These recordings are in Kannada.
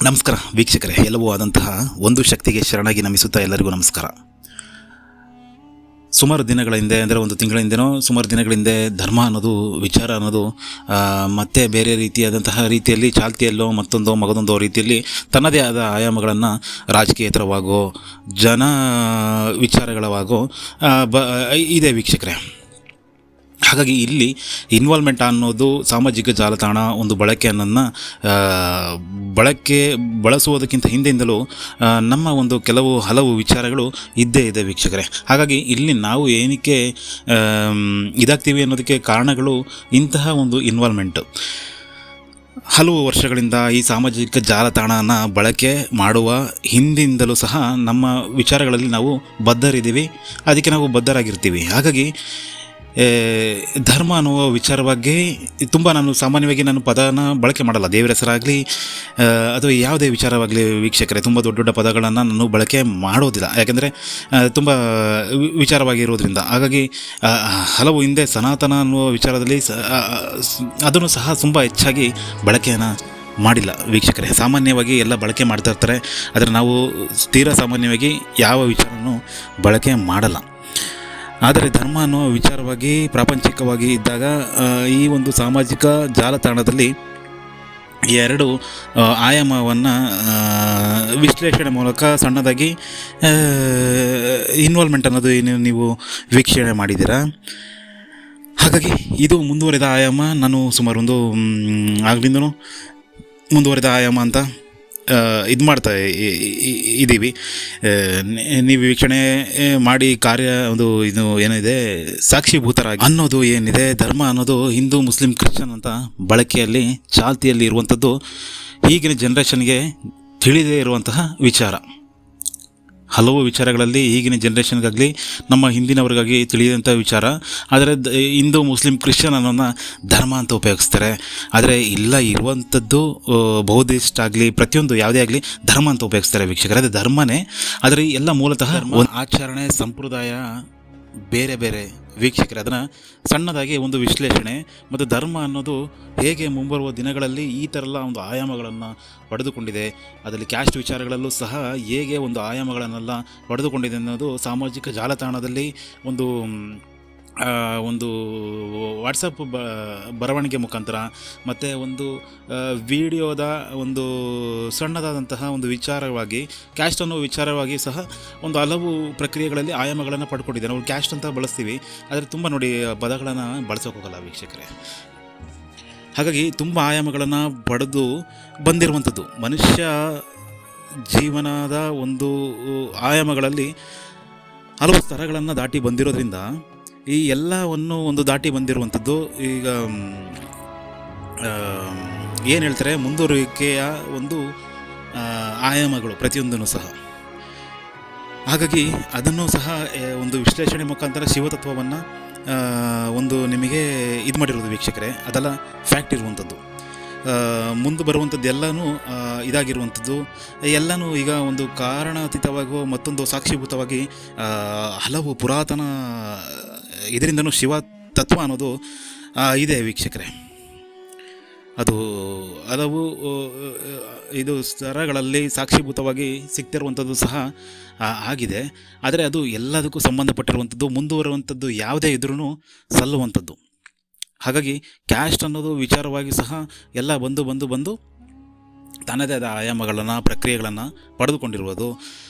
ನಮಸ್ಕಾರ ವೀಕ್ಷಕರೇ, ಎಲ್ಲವೂ ಆದಂತಹ ಒಂದು ಶಕ್ತಿಗೆ ಶರಣಾಗಿ ನಮಿಸುತ್ತಾ ಎಲ್ಲರಿಗೂ ನಮಸ್ಕಾರ. ಸುಮಾರು ದಿನಗಳ ಹಿಂದೆ, ಅಂದರೆ ಒಂದು ತಿಂಗಳ ಹಿಂದೆನೋ ಸುಮಾರು ದಿನಗಳ ಹಿಂದೆ ಧರ್ಮ ಅನ್ನೋದು, ವಿಚಾರ ಅನ್ನೋದು ಮತ್ತೆ ಬೇರೆ ರೀತಿಯಲ್ಲಿ ಚಾಲ್ತಿಯಲ್ಲೋ ಮಗದೊಂದೋ ರೀತಿಯಲ್ಲಿ ತನ್ನದೇ ಆದ ಆಯಾಮಗಳನ್ನು ರಾಜಕೀಯೇತರವಾಗೋ ಜನ ವಿಚಾರಗಳವಾಗೋ ಇದೆ ವೀಕ್ಷಕರೇ. ಹಾಗಾಗಿ ಇಲ್ಲಿ ಇನ್ವಾಲ್ವ್ಮೆಂಟ್ ಅನ್ನೋದು ಸಾಮಾಜಿಕ ಜಾಲತಾಣ ಒಂದು ಬಳಕೆಯನ್ನು ಬಳಸುವುದಕ್ಕಿಂತ ಹಿಂದೆಯಿಂದಲೂ ನಮ್ಮ ಒಂದು ಹಲವು ವಿಚಾರಗಳು ಇದ್ದೇ ಇದೆ ವೀಕ್ಷಕರೇ. ಹಾಗಾಗಿ ಇಲ್ಲಿ ನಾವು ಏನಕ್ಕೆ ಇದಾಗ್ತೀವಿ ಅನ್ನೋದಕ್ಕೆ ಕಾರಣಗಳು ಇಂತಹ ಒಂದು ಇನ್ವಾಲ್ವ್ಮೆಂಟು. ಹಲವು ವರ್ಷಗಳಿಂದ ಈ ಸಾಮಾಜಿಕ ಜಾಲತಾಣನ ಬಳಕೆ ಮಾಡುವ ಹಿಂದಿಂದಲೂ ಸಹ ನಮ್ಮ ವಿಚಾರಗಳಲ್ಲಿ ನಾವು ಬದ್ಧರಿದ್ದೀವಿ, ಅದಕ್ಕೆ ನಾವು ಬದ್ಧರಾಗಿರ್ತೀವಿ. ಹಾಗಾಗಿ ಧರ್ಮ ಅನ್ನುವ ವಿಚಾರವಾಗಿ ನಾನು ಸಾಮಾನ್ಯವಾಗಿ ಪದನ ಬಳಕೆ ಮಾಡಲ್ಲ. ದೇವರ ಹೆಸರಾಗಲಿ ಅಥವಾ ಯಾವುದೇ ವಿಚಾರವಾಗಲಿ ವೀಕ್ಷಕರೇ, ತುಂಬ ದೊಡ್ಡ ದೊಡ್ಡ ಪದಗಳನ್ನು ನಾನು ಬಳಕೆ ಮಾಡೋದಿಲ್ಲ, ಯಾಕೆಂದರೆ ತುಂಬ ವಿಚಾರವಾಗಿರೋದ್ರಿಂದ. ಹಾಗಾಗಿ ಹಲವು ಹಿಂದೆ ಸನಾತನ ಅನ್ನುವ ವಿಚಾರದಲ್ಲಿ ಅದನ್ನು ಸಹ ತುಂಬ ಹೆಚ್ಚಾಗಿ ಬಳಕೆಯನ್ನು ಮಾಡಿಲ್ಲ ವೀಕ್ಷಕರೇ. ಸಾಮಾನ್ಯವಾಗಿ ಎಲ್ಲ ಬಳಕೆ ಮಾಡ್ತಾ ಇರ್ತಾರೆ, ಆದರೆ ನಾವು ತೀರಾ ಸಾಮಾನ್ಯವಾಗಿ ಯಾವ ವಿಚಾರನೂ ಬಳಕೆ ಮಾಡಲ್ಲ. ಆದರೆ ಧರ್ಮ ಅನ್ನೋ ವಿಚಾರವಾಗಿ ಪ್ರಾಪಂಚಿಕವಾಗಿ ಇದ್ದಾಗ ಈ ಒಂದು ಸಾಮಾಜಿಕ ಜಾಲತಾಣದಲ್ಲಿ ಎರಡು ಆಯಾಮವನ್ನು ವಿಶ್ಲೇಷಣೆ ಮೂಲಕ ಸಣ್ಣದಾಗಿ ಇನ್ವಾಲ್ವ್ಮೆಂಟ್ ಅನ್ನೋದು ಏನು ನೀವು ವೀಕ್ಷಣೆ ಮಾಡಿದ್ದೀರಾ. ಹಾಗಾಗಿ ಇದು ಮುಂದುವರೆದ ಆಯಾಮ. ನಾನು ಸುಮಾರು ಒಂದು ಆಗ್ಲಿಂದನೂ ಮುಂದುವರೆದ ಆಯಾಮ ಅಂತ ಮಾಡ್ತಾ ಇದ್ದೀವಿ. ನೀವು ವೀಕ್ಷಣೆ ಮಾಡಿ ಇದು ಏನಿದೆ ಸಾಕ್ಷಿಭೂತರಾಗಿ ಅನ್ನೋದು ಏನಿದೆ, ಧರ್ಮ ಅನ್ನೋದು ಹಿಂದೂ ಮುಸ್ಲಿಂ ಕ್ರಿಶ್ಚಿಯನ್ ಅಂತ ಬಳಕೆಯಲ್ಲಿ ಚಾಲ್ತಿಯಲ್ಲಿ ಇರುವಂಥದ್ದು ಈಗಿನ ಜನ್ರೇಷನ್ಗೆ ತಿಳಿದೇ ಇರುವಂತಹ ವಿಚಾರ. ಹಲವು ವಿಚಾರಗಳಲ್ಲಿ ಈಗಿನ ಜನ್ರೇಷನ್ಗಾಗಲಿ ನಮ್ಮ ಹಿಂದಿನವ್ರಿಗಾಗಿ ತಿಳಿದಂಥ ವಿಚಾರ. ಆದರೆ ಹಿಂದೂ ಮುಸ್ಲಿಂ ಕ್ರಿಶ್ಚಿಯನ್ ಅನ್ನೋನ್ನ ಧರ್ಮ ಅಂತ ಉಪಯೋಗಿಸ್ತಾರೆ. ಆದರೆ ಇರುವಂಥದ್ದು ಬೌದ್ಧಿಸ್ಟ್ ಆಗಲಿ ಪ್ರತಿಯೊಂದು ಯಾವುದೇ ಆಗಲಿ ಧರ್ಮ ಅಂತ ಉಪಯೋಗಿಸ್ತಾರೆ ವೀಕ್ಷಕರೇ. ಅದು ಧರ್ಮನೇ, ಆದರೆ ಎಲ್ಲ ಮೂಲತಃ ಒಂದು ಆಚರಣೆ ಸಂಪ್ರದಾಯ ಬೇರೆ ಬೇರೆ ವೀಕ್ಷಕರೇ. ಅದನ್ನು ಸಣ್ಣದಾಗಿ ಒಂದು ವಿಶ್ಲೇಷಣೆ ಮತ್ತು ಧರ್ಮ ಅನ್ನೋದು ಹೇಗೆ ಮುಂಬರುವ ದಿನಗಳಲ್ಲಿ ಈ ಥರ ಎಲ್ಲ ಒಂದು ಆಯಾಮಗಳನ್ನು ಪಡೆದುಕೊಂಡಿದೆ, ಅದರಲ್ಲಿ ಕ್ಯಾಸ್ಟ್ ವಿಚಾರಗಳಲ್ಲೂ ಸಹ ಹೇಗೆ ಒಂದು ಆಯಾಮಗಳನ್ನೆಲ್ಲ ಪಡೆದುಕೊಂಡಿದೆ ಅನ್ನೋದು ಸಾಮಾಜಿಕ ಜಾಲತಾಣದಲ್ಲಿ ಒಂದು ವಾಟ್ಸಪ್ ಬರವಣಿಗೆ ಮುಖಾಂತರ ಮತ್ತು ಒಂದು ವಿಡಿಯೋದ ಒಂದು ಸಣ್ಣದಾದಂತಹ ಒಂದು ವಿಚಾರವಾಗಿ ಕ್ಯಾಸ್ಟ್ ಅನ್ನೋ ವಿಚಾರವಾಗಿ ಸಹ ಒಂದು ಹಲವು ಪ್ರಕ್ರಿಯೆಗಳಲ್ಲಿ ಆಯಾಮಗಳನ್ನು ಪಡ್ಕೊಂಡಿದೆ. ನಾವು ಕ್ಯಾಸ್ಟ್ ಅಂತ ಬಳಸ್ತೀವಿ, ಆದರೆ ತುಂಬ ನೋಡಿ ಪದಗಳನ್ನು ಬಳಸೋಕ್ಕೋಗಲ್ಲ ವೀಕ್ಷಕರೇ. ಹಾಗಾಗಿ ತುಂಬ ಆಯಾಮಗಳನ್ನು ಪಡೆದು ಬಂದಿರುವಂಥದ್ದು ಮನುಷ್ಯ ಜೀವನದ ಒಂದು ಆಯಾಮಗಳಲ್ಲಿ ಹಲವು ಸ್ತರಗಳನ್ನು ದಾಟಿ ಬಂದಿರೋದ್ರಿಂದ ಈ ಎಲ್ಲವನ್ನು ಒಂದು ದಾಟಿ ಬಂದಿರುವಂಥದ್ದು ಈಗ ಏನು ಹೇಳ್ತಾರೆ, ಮುಂದುವರಿಕೆಯ ಒಂದು ಆಯಾಮಗಳು ಪ್ರತಿಯೊಂದನ್ನು ಸಹ. ಹಾಗಾಗಿ ಅದನ್ನು ಸಹ ಒಂದು ವಿಶ್ಲೇಷಣೆ ಮುಖಾಂತರ ಶಿವತತ್ವವನ್ನು ಒಂದು ನಿಮಗೆ ಮಾಡಿರೋದು ವೀಕ್ಷಕರೇ. ಅದೆಲ್ಲ ಫ್ಯಾಕ್ಟ್ ಇರುವಂಥದ್ದು. ಮುಂದೆ ಬರುವಂಥದ್ದು ಎಲ್ಲನೂ ಇದಾಗಿರುವಂಥದ್ದು ಎಲ್ಲನೂ ಈಗ ಒಂದು ಕಾರಣಾತೀತವಾಗೋ ಮತ್ತೊಂದು ಸಾಕ್ಷೀಭೂತವಾಗಿ ಹಲವು ಪುರಾತನ ಇದರಿಂದನೂ ಶಿವ ತತ್ವ ಅನ್ನೋದು ಇದೆ ವೀಕ್ಷಕರೇ. ಅದು ಹಲವು ಇದು ಸ್ತರಗಳಲ್ಲಿ ಸಾಕ್ಷೀಭೂತವಾಗಿ ಸಿಗ್ತಿರುವಂಥದ್ದು ಸಹ ಆಗಿದೆ. ಆದರೆ ಅದು ಎಲ್ಲದಕ್ಕೂ ಸಂಬಂಧಪಟ್ಟಿರುವಂಥದ್ದು, ಮುಂದುವರುವಂಥದ್ದು ಯಾವುದೇ ಇದ್ರೂ ಸಲ್ಲುವಂಥದ್ದು. ಹಾಗಾಗಿ ಕ್ಯಾಸ್ಟ್ ಅನ್ನೋದು ವಿಚಾರವಾಗಿ ಸಹ ಎಲ್ಲ ಬಂದು ತನ್ನದೇ ಆದ ಆಯಾಮಗಳನ್ನು ಪ್ರಕ್ರಿಯೆಗಳನ್ನು ಪಡೆದುಕೊಂಡಿರುವುದು.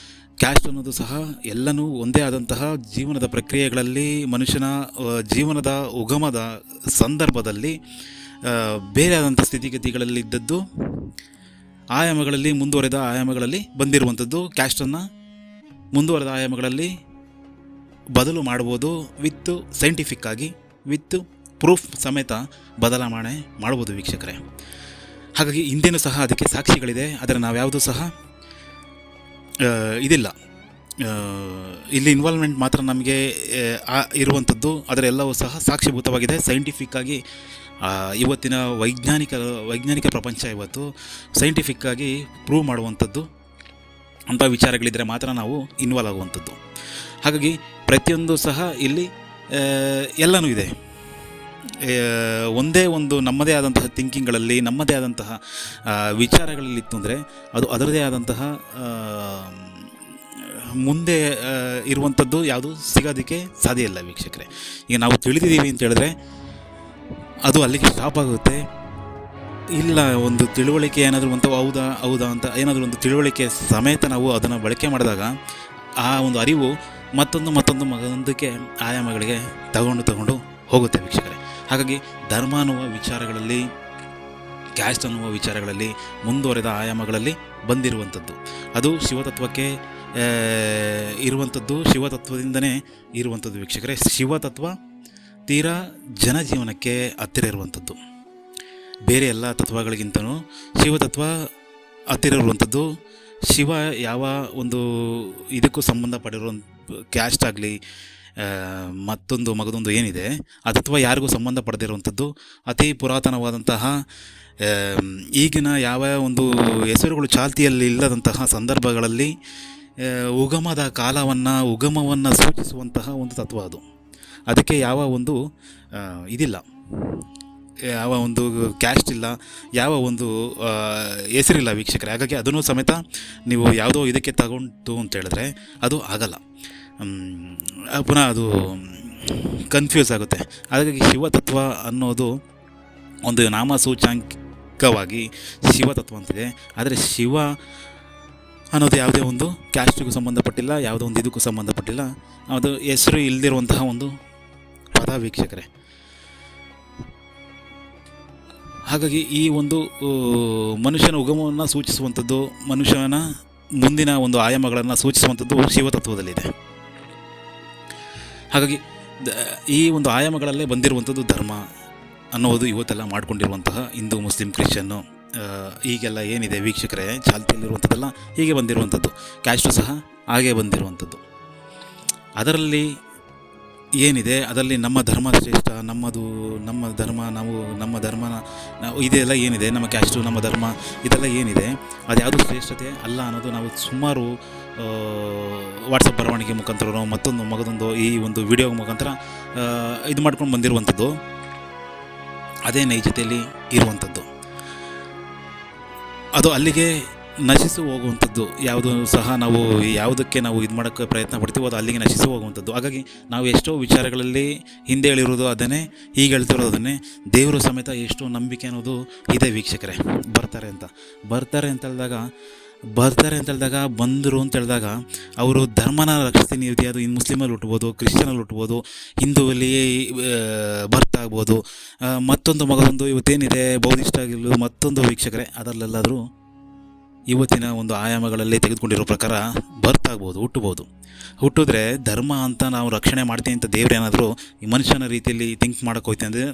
ಕ್ಯಾಸ್ಟ್ ಅನ್ನೋದು ಸಹ ಎಲ್ಲನೂ ಒಂದೇ ಆದಂತಹ ಜೀವನದ ಪ್ರಕ್ರಿಯೆಗಳಲ್ಲಿ ಮನುಷ್ಯನ ಜೀವನದ ಉಗಮದ ಸಂದರ್ಭದಲ್ಲಿ ಬೇರೆ ಆದಂಥ ಸ್ಥಿತಿಗತಿಗಳಲ್ಲಿದ್ದದ್ದು ಆಯಾಮಗಳಲ್ಲಿ ಮುಂದುವರೆದ ಆಯಾಮಗಳಲ್ಲಿ ಬಂದಿರುವಂಥದ್ದು. ಕ್ಯಾಸ್ಟನ್ನು ಮುಂದುವರೆದ ಆಯಾಮಗಳಲ್ಲಿ ಬದಲು ಮಾಡ್ಬೋದು, ವಿತ್ ಸೈಂಟಿಫಿಕ್ ಆಗಿ ವಿತ್ ಪ್ರೂಫ್ ಸಮೇತ ಬದಲಾವಣೆ ಮಾಡ್ಬೋದು ವೀಕ್ಷಕರೇ. ಹಾಗಾಗಿ ಹಿಂದೆನೂ ಸಹ ಅದಕ್ಕೆ ಸಾಕ್ಷಿಗಳಿದೆ, ಆದರೆ ನಾವ್ಯಾವುದೂ ಸಹ ಇದಿಲ್ಲ. ಇಲ್ಲಿ ಇನ್ವಾಲ್ವ್ಮೆಂಟ್ ಮಾತ್ರ ನಮಗೆ ಇರುವಂಥದ್ದು, ಆದರೆ ಎಲ್ಲವೂ ಸಹ ಸಾಕ್ಷಿಭೂತವಾಗಿದೆ. ಸೈಂಟಿಫಿಕ್ಕಾಗಿ ಇವತ್ತಿನ ವೈಜ್ಞಾನಿಕ ಪ್ರಪಂಚ ಇವತ್ತು ಸೈಂಟಿಫಿಕ್ಕಾಗಿ ಪ್ರೂವ್ ಮಾಡುವಂಥದ್ದು ಅಂಥ ವಿಚಾರಗಳಿದ್ದರೆ ಮಾತ್ರ ನಾವು ಇನ್ವಾಲ್ವ್ ಆಗುವಂಥದ್ದು. ಹಾಗಾಗಿ ಪ್ರತಿಯೊಂದು ಸಹ ಇಲ್ಲಿ ಎಲ್ಲನೂ ಇದೆ. ಒಂದೇ ಒಂದು ನಮ್ಮದೇ ಆದಂತಹ ಥಿಂಕಿಂಗ್ಗಳಲ್ಲಿ, ನಮ್ಮದೇ ಆದಂತಹ ವಿಚಾರಗಳಲ್ಲಿ ಇತ್ತು ಅಂದರೆ ಅದು ಅದರದೇ ಆದಂತಹ ಮುಂದೆ ಇರುವಂಥದ್ದು ಯಾವುದು ಸಿಗೋದಕ್ಕೆ ಸಾಧ್ಯ ಇಲ್ಲ ವೀಕ್ಷಕರೇ. ಈಗ ನಾವು ತಿಳಿದಿದ್ದೀವಿ ಅಂತ ಹೇಳಿದ್ರೆ ಅದು ಅಲ್ಲಿಗೆ ಸ್ಟಾಪ್ ಆಗುತ್ತೆ. ಇಲ್ಲ, ಒಂದು ತಿಳುವಳಿಕೆ ಏನಾದರೂ ಒಂದು ಹೌದಾ ಅಂತ ಏನಾದರೂ ಒಂದು ತಿಳುವಳಿಕೆ ಸಮೇತ ನಾವು ಅದನ್ನು ಬಳಕೆ ಮಾಡಿದಾಗ ಆ ಒಂದು ಅರಿವು ಮತ್ತೊಂದಕ್ಕೆ ಆಯಾಮಗಳಿಗೆ ತಗೊಂಡು ಹೋಗುತ್ತೆ ವೀಕ್ಷಕರೇ. ಹಾಗಾಗಿ ಧರ್ಮ ಅನ್ನುವ ವಿಚಾರಗಳಲ್ಲಿ, ಕ್ಯಾಸ್ಟ್ ಅನ್ನುವ ವಿಚಾರಗಳಲ್ಲಿ ಮುಂದುವರೆದ ಆಯಾಮಗಳಲ್ಲಿ ಬಂದಿರುವಂಥದ್ದು ಅದು ಶಿವತತ್ವಕ್ಕೆ ಇರುವಂಥದ್ದು, ಶಿವತತ್ವದಿಂದನೇ ಇರುವಂಥದ್ದು ವೀಕ್ಷಕರೇ. ಶಿವತತ್ವ ತೀರಾ ಜನಜೀವನಕ್ಕೆ ಹತ್ತಿರ ಇರುವಂಥದ್ದು. ಬೇರೆ ಎಲ್ಲ ತತ್ವಗಳಿಗಿಂತಲೂ ಶಿವತತ್ವ ಹತ್ತಿರ ಇರುವಂಥದ್ದು. ಶಿವ ಯಾವ ಒಂದು ಇದಕ್ಕೂ ಸಂಬಂಧಪಟ್ಟಿರೋ ಕ್ಯಾಸ್ಟ್ ಆಗಲಿ ಮಗದೊಂದು ಏನಿದೆ ಆ ತತ್ವ ಯಾರಿಗೂ ಸಂಬಂಧಪಡದಿರುವಂಥದ್ದು. ಅತಿ ಪುರಾತನವಾದಂತಹ ಈಗಿನ ಯಾವ ಒಂದು ಹೆಸರುಗಳು ಚಾಲ್ತಿಯಲ್ಲಿ ಇಲ್ಲದಂತಹ ಸಂದರ್ಭಗಳಲ್ಲಿ ಉಗಮವನ್ನು ಸೂಚಿಸುವಂತಹ ಒಂದು ತತ್ವ ಅದು. ಅದಕ್ಕೆ ಯಾವ ಒಂದು ಇದಿಲ್ಲ, ಯಾವ ಒಂದು ಕ್ಯಾಸ್ಟ್ ಇಲ್ಲ, ಯಾವ ಒಂದು ಹೆಸರಿಲ್ಲ ವೀಕ್ಷಕರೇ. ಹಾಗಾಗಿ ಅದನ್ನು ಸಮೇತ ನೀವು ಯಾವುದೋ ಇದಕ್ಕೆ ತಗೊಂಡು ಅಂತ ಹೇಳಿದ್ರೆ ಅದು ಆಗಲ್ಲ, ಪುನಃ ಅದು ಕನ್ಫ್ಯೂಸ್ ಆಗುತ್ತೆ. ಹಾಗಾಗಿ ಶಿವತತ್ವ ಅನ್ನೋದು ಒಂದು ನಾಮಸೂಚಾಂಕವಾಗಿ ಶಿವತತ್ವ ಅಂತಿದೆ. ಆದರೆ ಶಿವ ಅನ್ನೋದು ಯಾವುದೇ ಒಂದು ಕ್ಯಾಸ್ಟಿಗೂ ಸಂಬಂಧಪಟ್ಟಿಲ್ಲ, ಯಾವುದೋ ಒಂದು ಇದಕ್ಕೂ ಸಂಬಂಧಪಟ್ಟಿಲ್ಲ. ಅದು ಹೆಸರು ಇಲ್ಲದಿರುವಂತಹ ಒಂದು ಪದ ವೀಕ್ಷಕರೇ. ಹಾಗಾಗಿ ಈ ಒಂದು ಮನುಷ್ಯನ ಉಗಮವನ್ನು ಸೂಚಿಸುವಂಥದ್ದು, ಮನುಷ್ಯನ ಮುಂದಿನ ಒಂದು ಆಯಾಮಗಳನ್ನು ಸೂಚಿಸುವಂಥದ್ದು ಶಿವತತ್ವದಲ್ಲಿದೆ. ಹಾಗಾಗಿ ಈ ಒಂದು ಆಯಾಮಗಳಲ್ಲೇ ಬಂದಿರುವಂಥದ್ದು ಧರ್ಮ ಅನ್ನೋದು ಇವತ್ತೆಲ್ಲ ಮಾಡಿಕೊಂಡಿರುವಂತಹ ಹಿಂದೂ, ಮುಸ್ಲಿಂ, ಕ್ರಿಶ್ಚಿಯನ್ನು ಹೀಗೆಲ್ಲ ಏನಿದೆ ವೀಕ್ಷಕರೇ, ಚಾಲ್ತಿಯಲ್ಲಿರುವಂಥದ್ದೆಲ್ಲ ಹೀಗೆ ಬಂದಿರುವಂಥದ್ದು. ಕ್ಯಾಸ್ಟು ಸಹ ಹಾಗೆ ಬಂದಿರುವಂಥದ್ದು. ಅದರಲ್ಲಿ ಏನಿದೆ, ಅದರಲ್ಲಿ ನಮ್ಮ ಧರ್ಮ ಶ್ರೇಷ್ಠ, ನಮ್ಮ ಧರ್ಮ ಇದೆಲ್ಲ ಏನಿದೆ, ನಮ್ಮ ಕ್ಯಾಸ್ಟು, ನಮ್ಮ ಧರ್ಮ ಇದೆಲ್ಲ ಏನಿದೆ ಅದು ಯಾವುದು ಶ್ರೇಷ್ಠತೆ ಅಲ್ಲ ಅನ್ನೋದು ನಾವು ಸುಮಾರು ವಾಟ್ಸಪ್ ಬರವಣಿಗೆ ಮುಖಾಂತರ ಮಗದೊಂದು ಈ ಒಂದು ವಿಡಿಯೋ ಮುಖಾಂತರ ಇದು ಮಾಡ್ಕೊಂಡು ಬಂದಿರುವಂಥದ್ದು. ಅದೇ ನೈಜತೆಯಲ್ಲಿ ಇರುವಂಥದ್ದು. ಅದು ಅಲ್ಲಿಗೆ ನಶಿಸಿ ಹೋಗುವಂಥದ್ದು. ಯಾವುದು ಸಹ ನಾವು ಯಾವುದಕ್ಕೆ ನಾವು ಇದು ಮಾಡೋಕ್ಕೆ ಪ್ರಯತ್ನ ಪಡ್ತೀವೋ ಅದು ಅಲ್ಲಿಗೆ ನಶಿಸಿ ಹೋಗುವಂಥದ್ದು. ಹಾಗಾಗಿ ನಾವು ಎಷ್ಟೋ ವಿಚಾರಗಳಲ್ಲಿ ಹಿಂದೆ ಹೇಳಿರೋದು ಅದನ್ನೇ, ಈಗ ಹೇಳ್ತಿರೋದು ಅದನ್ನೇ. ದೇವರು ಸಮೇತ ಎಷ್ಟೋ ನಂಬಿಕೆ ಅನ್ನೋದು ಇದೆ ವೀಕ್ಷಕರೇ. ಬರ್ತಾರೆ ಅಂತ ಹೇಳಿದಾಗ ಬಂದರು ಅಂತ ಹೇಳಿದಾಗ ಅವರು ಧರ್ಮನ ರಕ್ಷಿಸ್ತೀನಿ ಇದೆ. ಅದು ಇನ್ನು ಮುಸ್ಲಿಮಲ್ಲಿ ಹುಟ್ಬೋದು, ಕ್ರಿಶ್ಚಿಯನಲ್ಲಿ ಹುಟ್ಬೋದು, ಹಿಂದೂವಲ್ಲಿ ಬರ್ತ್ ಆಗ್ಬೋದು, ಮಗದೊಂದು ಇವತ್ತೇನಿದೆ ಬೌದ್ಧಿಷ್ಟ ಆಗಿರ್ಬೋದು, ಮತ್ತೊಂದು ವೀಕ್ಷಕರೇ ಅದರಲ್ಲೆಲ್ಲಾದರೂ ಇವತ್ತಿನ ಒಂದು ಆಯಾಮಗಳಲ್ಲಿ ತೆಗೆದುಕೊಂಡಿರೋ ಪ್ರಕಾರ ಬರ್ತ್ ಆಗ್ಬೋದು, ಹುಟ್ಟಿದ್ರೆ ಧರ್ಮ ಅಂತ ನಾವು ರಕ್ಷಣೆ ಮಾಡ್ತೀನಿ ಅಂತ ದೇವ್ರೇನಾದರೂ ಈ ಮನುಷ್ಯನ ರೀತಿಯಲ್ಲಿ ಥಿಂಕ್ ಮಾಡೋಕೆ ಹೋಯ್ತು ಅಂದರೆ,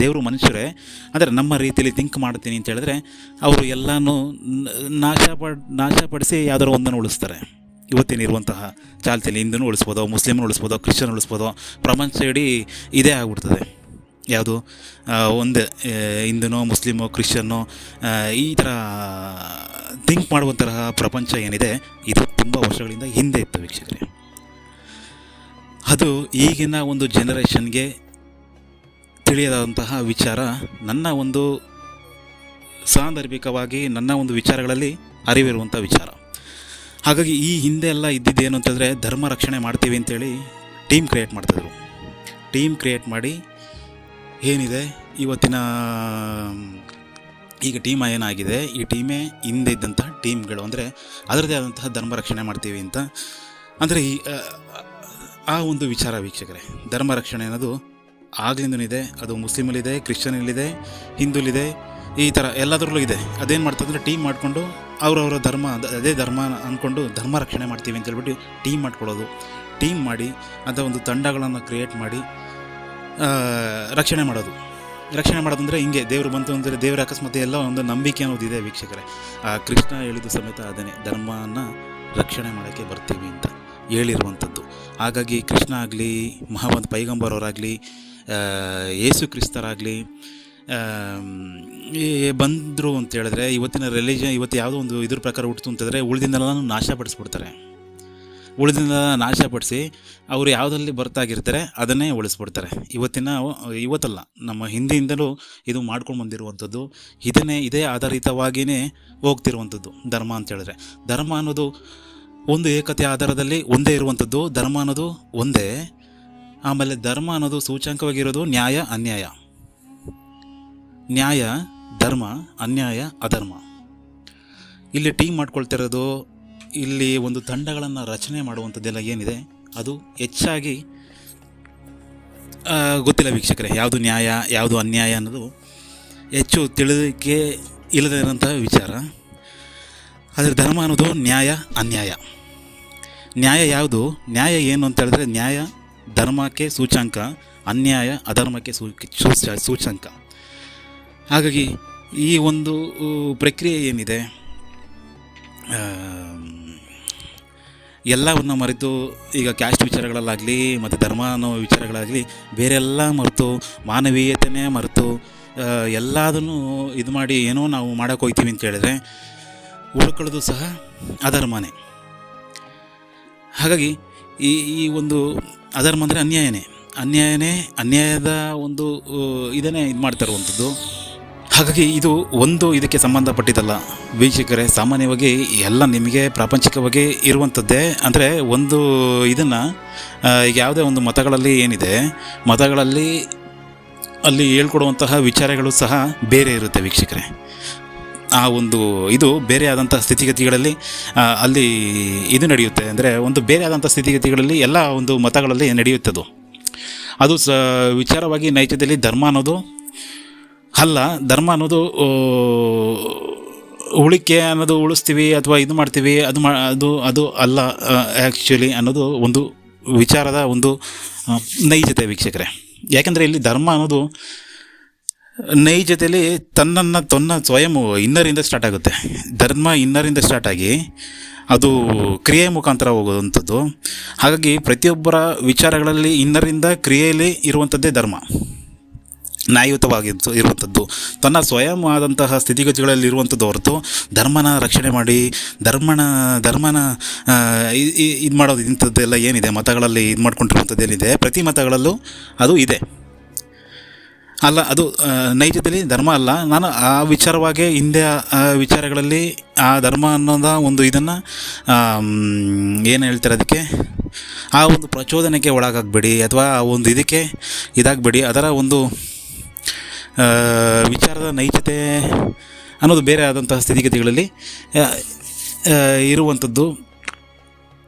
ದೇವರು ಮನುಷ್ಯರೇ ಅಂದರೆ ನಮ್ಮ ರೀತಿಯಲ್ಲಿ ಥಿಂಕ್ ಮಾಡ್ತೀನಿ ಅಂತ ಹೇಳಿದ್ರೆ ಅವರು ಎಲ್ಲನೂ ನಾಶಪಡಿಸಿ ಯಾವುದಾದ್ರು ಒಂದನ್ನು ಉಳಿಸ್ತಾರೆ. ಇವತ್ತಿನಿರುವಂತಹ ಚಾಲ್ತಿಯಲ್ಲಿ ಹಿಂದೂ ಉಳಿಸ್ಬೋದೋ, ಮುಸ್ಲಿಮ್ನ ಉಳಿಸ್ಬೋದೋ, ಕ್ರಿಶ್ಚಿಯನ್ ಉಳಿಸ್ಬೋದೋ, ಪ್ರಪಂಚ ಇಡೀ ಇದೇ ಆಗ್ಬಿಡ್ತದೆ. ಯಾವುದು ಒಂದೇ ಹಿಂದೂನೋ, ಮುಸ್ಲಿಮೋ, ಕ್ರಿಶ್ಚಿಯನ್ನೋ ಈ ಥರ ಥಿಂಕ್ ಮಾಡುವಂತಹ ಪ್ರಪಂಚ ಏನಿದೆ ಇದು ತುಂಬ ವರ್ಷಗಳಿಂದ ಹಿಂದೆ ಇತ್ತು ವೀಕ್ಷಕರೇ. ಅದು ಈಗಿನ ಒಂದು ಜನರೇಷನ್ಗೆ ತಿಳಿಯದಂತಹ ವಿಚಾರ. ನನ್ನ ಒಂದು ಸಾಂದರ್ಭಿಕವಾಗಿ ನನ್ನ ಒಂದು ವಿಚಾರಗಳಲ್ಲಿ ಅರಿವಿರುವಂಥ ವಿಚಾರ. ಹಾಗಾಗಿ ಈ ಹಿಂದೆ ಎಲ್ಲ ಇದ್ದಿದ್ದೇನು ಅಂತಂದರೆ, ಧರ್ಮ ರಕ್ಷಣೆ ಮಾಡ್ತೀವಿ ಅಂತೇಳಿ ಟೀಮ್ ಕ್ರಿಯೇಟ್ ಮಾಡಿ ಏನಿದೆ ಇವತ್ತಿನ ಈಗ ಟೀಮ್ ಏನಾಗಿದೆ, ಈ ಟೀಮೇ ಹಿಂದೆ ಇದ್ದಂತಹ ಟೀಮ್ಗಳು. ಅಂದರೆ ಅದರದ್ದೇ ಆದಂತಹ ಧರ್ಮ ರಕ್ಷಣೆ ಮಾಡ್ತೀವಿ ಅಂತ ಅಂದರೆ ಆ ಒಂದು ವಿಚಾರ ವೀಕ್ಷಕರೇ. ಧರ್ಮ ರಕ್ಷಣೆ ಅನ್ನೋದು ಆಗ್ಲಿಂದೂ ಇದೆ. ಅದು ಮುಸ್ಲಿಮಲ್ಲಿದೆ, ಕ್ರಿಶ್ಚಿಯನಲ್ಲಿದೆ, ಹಿಂದೂಲಿದೆ, ಈ ಥರ ಎಲ್ಲದರಲ್ಲೂ ಇದೆ. ಅದೇನು ಮಾಡ್ತಂದ್ರೆ ಟೀಮ್ ಮಾಡಿಕೊಂಡು ಅವರವರ ಧರ್ಮ ಅದೇ ಧರ್ಮ ಅಂದ್ಕೊಂಡು ಧರ್ಮ ರಕ್ಷಣೆ ಮಾಡ್ತೀವಿ ಅಂತ ಹೇಳ್ಬಿಟ್ಟು ಟೀಮ್ ಮಾಡಿ ಅಂತ ಒಂದು ತಂಡಗಳನ್ನು ಕ್ರಿಯೇಟ್ ಮಾಡಿ ರಕ್ಷಣೆ ಮಾಡೋದಂದರೆ ಹಿಂಗೆ ದೇವರು ಬಂತು ಅಂದರೆ ದೇವರ ಅಕಸ್ಮಾತ್ ಎಲ್ಲ ಒಂದು ನಂಬಿಕೆ ಅನ್ನೋದಿದೆ ವೀಕ್ಷಕರೇ. ಕೃಷ್ಣ ಹೇಳಿದ್ದು ಸಮೇತ ಅದನ್ನೇ, ಧರ್ಮನ ರಕ್ಷಣೆ ಮಾಡೋಕ್ಕೆ ಬರ್ತೀವಿ ಅಂತ ಹೇಳಿರುವಂಥದ್ದು. ಹಾಗಾಗಿ ಕೃಷ್ಣ ಆಗಲಿ, ಮಹಮ್ಮದ್ ಪೈಗಂಬರ್ ಅವರಾಗಲಿ, ಯೇಸು ಕ್ರಿಸ್ತರಾಗಲಿ ಬಂದರು ಅಂತ ಹೇಳಿದ್ರೆ, ಇವತ್ತಿನ ರಿಲಿಜನ್ ಇವತ್ತು ಯಾವುದೋ ಒಂದು ಇದ್ರ ಪ್ರಕಾರ ಹುಟ್ಟಿತು ಅಂತಂದರೆ ಉಳಿದಿಂದೆಲ್ಲ ನಾಶಪಡಿಸ್ಬಿಡ್ತಾರೆ. ಉಳಿದಿಂದ ನಾಶಪಡಿಸಿ ಅವರು ಯಾವುದಲ್ಲಿ ಬರ್ತಾಗಿರ್ತಾರೆ ಅದನ್ನೇ ಉಳಿಸ್ಬಿಡ್ತಾರೆ. ಇವತ್ತಲ್ಲ, ನಮ್ಮ ಹಿಂದೆಯಿಂದಲೂ ಇದು ಮಾಡ್ಕೊಂಡು ಬಂದಿರುವಂಥದ್ದು. ಇದೇ ಆಧಾರಿತವಾಗಿಯೇ ಹೋಗ್ತಿರುವಂಥದ್ದು ಧರ್ಮ ಅಂತ ಹೇಳಿದ್ರೆ. ಧರ್ಮ ಅನ್ನೋದು ಒಂದು ಏಕತೆ ಆಧಾರದಲ್ಲಿ ಒಂದೇ ಇರುವಂಥದ್ದು. ಧರ್ಮ ಅನ್ನೋದು ಒಂದೇ. ಆಮೇಲೆ ಧರ್ಮ ಅನ್ನೋದು ಸೂಚ್ಯಂಕವಾಗಿರೋದು ನ್ಯಾಯ ಅನ್ಯಾಯ. ನ್ಯಾಯ ಧರ್ಮ, ಅನ್ಯಾಯ ಅಧರ್ಮ. ಇಲ್ಲಿ ಟೀಮ್ ಮಾಡ್ಕೊಳ್ತಿರೋದು, ಇಲ್ಲಿ ಒಂದು ತಂಡಗಳನ್ನು ರಚನೆ ಮಾಡುವಂಥದ್ದೆಲ್ಲ ಏನಿದೆ ಅದು ಹೆಚ್ಚಾಗಿ ಗೊತ್ತಿಲ್ಲ ವೀಕ್ಷಕರೇ. ಯಾವುದು ನ್ಯಾಯ ಯಾವುದು ಅನ್ಯಾಯ ಅನ್ನೋದು ಹೆಚ್ಚು ತಿಳಿದಕ್ಕೆ ಇಲ್ಲದೇ ಇರೋಂಥ ವಿಚಾರ. ಆದರೆ ಧರ್ಮ ಅನ್ನೋದು ನ್ಯಾಯ ಅನ್ಯಾಯ. ನ್ಯಾಯ ಯಾವುದು? ನ್ಯಾಯ ಏನು ಅಂತ ಹೇಳಿದ್ರೆ ನ್ಯಾಯ ಧರ್ಮಕ್ಕೆ ಸೂಚ್ಯಂಕ, ಅನ್ಯಾಯ ಅಧರ್ಮಕ್ಕೆ ಸೂಚ್ಯಂಕ. ಹಾಗಾಗಿ ಈ ಒಂದು ಪ್ರಕ್ರಿಯೆ ಏನಿದೆ ಎಲ್ಲವನ್ನು ಮರೆತು ಈಗ ಕ್ಯಾಸ್ಟ್ ವಿಚಾರಗಳಲ್ಲಾಗಲಿ ಮತ್ತು ಧರ್ಮ ಅನ್ನೋ ವಿಚಾರಗಳಾಗಲಿ ಬೇರೆಲ್ಲ ಮರೆತು, ಮಾನವೀಯತೆಯೇ ಮರೆತು ಎಲ್ಲದನ್ನು ಇದು ಮಾಡಿ ಏನೋ ನಾವು ಮಾಡೋಕೆ ಹೋಗ್ತೀವಿ ಅಂತ ಹೇಳಿದ್ರೆ ಉಳ್ಕೊಳ್ಳೋದು ಸಹ ಅಧರ್ಮನೇ. ಹಾಗಾಗಿ ಈ ಒಂದು ಅಧರ್ಮ ಅಂದರೆ ಅನ್ಯಾಯದ ಒಂದು ಇದನ್ನೇ ಇದು ಮಾಡ್ತಾ ಇರುವಂಥದ್ದು. ಹಾಗಾಗಿ ಇದಕ್ಕೆ ಸಂಬಂಧಪಟ್ಟಿದ್ದಲ್ಲ ವೀಕ್ಷಕರೇ. ಸಾಮಾನ್ಯವಾಗಿ ಎಲ್ಲ ನಿಮಗೆ ಪ್ರಾಪಂಚಿಕವಾಗಿ ಇರುವಂಥದ್ದೇ. ಅಂದರೆ ಒಂದು ಇದನ್ನು ಈಗ ಯಾವುದೇ ಒಂದು ಮತಗಳಲ್ಲಿ ಏನಿದೆ, ಮತಗಳಲ್ಲಿ ಅಲ್ಲಿ ಹೇಳ್ಕೊಡುವಂತಹ ವಿಚಾರಗಳು ಸಹ ಬೇರೆ ಇರುತ್ತೆ ವೀಕ್ಷಕರೇ. ಆ ಒಂದು ಇದು ಬೇರೆ ಆದಂಥ ಸ್ಥಿತಿಗತಿಗಳಲ್ಲಿ ಅಲ್ಲಿ ಇದು ನಡೆಯುತ್ತೆ. ಅಂದರೆ ಒಂದು ಬೇರೆ ಆದಂಥ ಸ್ಥಿತಿಗತಿಗಳಲ್ಲಿ ಎಲ್ಲ ಒಂದು ಮತಗಳಲ್ಲಿ ನಡೆಯುತ್ತದು. ಅದು ವಿಚಾರವಾಗಿ ನೈಜದಲ್ಲಿ ಧರ್ಮ ಅನ್ನೋದು ಅಲ್ಲ. ಧರ್ಮ ಅನ್ನೋದು ಉಳಿಕೆ ಅನ್ನೋದು ಉಳಿಸ್ತೀವಿ ಅಥವಾ ಇದು ಮಾಡ್ತೀವಿ ಅದು ಅಲ್ಲ ಆ್ಯಕ್ಚುಲಿ ಅನ್ನೋದು ಒಂದು ವಿಚಾರದ ಒಂದು ನೈಜತೆ ವೀಕ್ಷಕರೇ. ಯಾಕೆಂದರೆ ಇಲ್ಲಿ ಧರ್ಮ ಅನ್ನೋದು ನೈಜತೆಯಲ್ಲಿ ತನ್ನ ಸ್ವಯಂ ಇನ್ನರಿಂದ ಸ್ಟಾರ್ಟ್ ಆಗುತ್ತೆ. ಧರ್ಮ ಇನ್ನರಿಂದ ಸ್ಟಾರ್ಟ್ ಆಗಿ ಅದು ಕ್ರಿಯೆ ಮುಖಾಂತರ ಹೋಗುವಂಥದ್ದು. ಹಾಗಾಗಿ ಪ್ರತಿಯೊಬ್ಬರ ವಿಚಾರಗಳಲ್ಲಿ ಇನ್ನರಿಂದ ಕ್ರಿಯೆಯಲ್ಲಿ ಇರುವಂಥದ್ದೇ ಧರ್ಮ. ನ್ಯಾಯಯುತವಾಗಿದ್ದು ಇರುವಂಥದ್ದು ತನ್ನ ಸ್ವಯಂ ಆದಂತಹ ಸ್ಥಿತಿಗತಿಗಳಲ್ಲಿ ಇರುವಂಥದ್ದು ಹೊರತು ಧರ್ಮನ ರಕ್ಷಣೆ ಮಾಡಿ ಧರ್ಮನ ಇದು ಮಾಡೋದು ಇಂಥದ್ದೆಲ್ಲ ಏನಿದೆ ಮತಗಳಲ್ಲಿ ಇದು ಮಾಡ್ಕೊಂಡಿರುವಂಥದ್ದೇನಿದೆ ಪ್ರತಿ ಮತಗಳಲ್ಲೂ ಅದು ಇದೆ ಅಲ್ಲ. ಅದು ನೈಜದಲ್ಲಿ ಧರ್ಮ ಅಲ್ಲ. ನಾನು ಆ ವಿಚಾರವಾಗಿ ಹಿಂದೆ ವಿಚಾರಗಳಲ್ಲಿ ಆ ಧರ್ಮ ಅನ್ನೋದ ಒಂದು ಇದನ್ನು ಏನು ಹೇಳ್ತಾರೆ ಅದಕ್ಕೆ ಆ ಒಂದು ಪ್ರಚೋದನೆಗೆ ಒಳಗಾಗಬೇಡಿ ಅಥವಾ ಆ ಒಂದು ಇದಕ್ಕೆ ಇದಾಗಬೇಡಿ. ಅದರ ಒಂದು ವಿಚಾರದ ನೈಜತೆ ಅನ್ನೋದು ಬೇರೆ ಆದಂತಹ ಸ್ಥಿತಿಗತಿಗಳಲ್ಲಿ ಇರುವಂಥದ್ದು.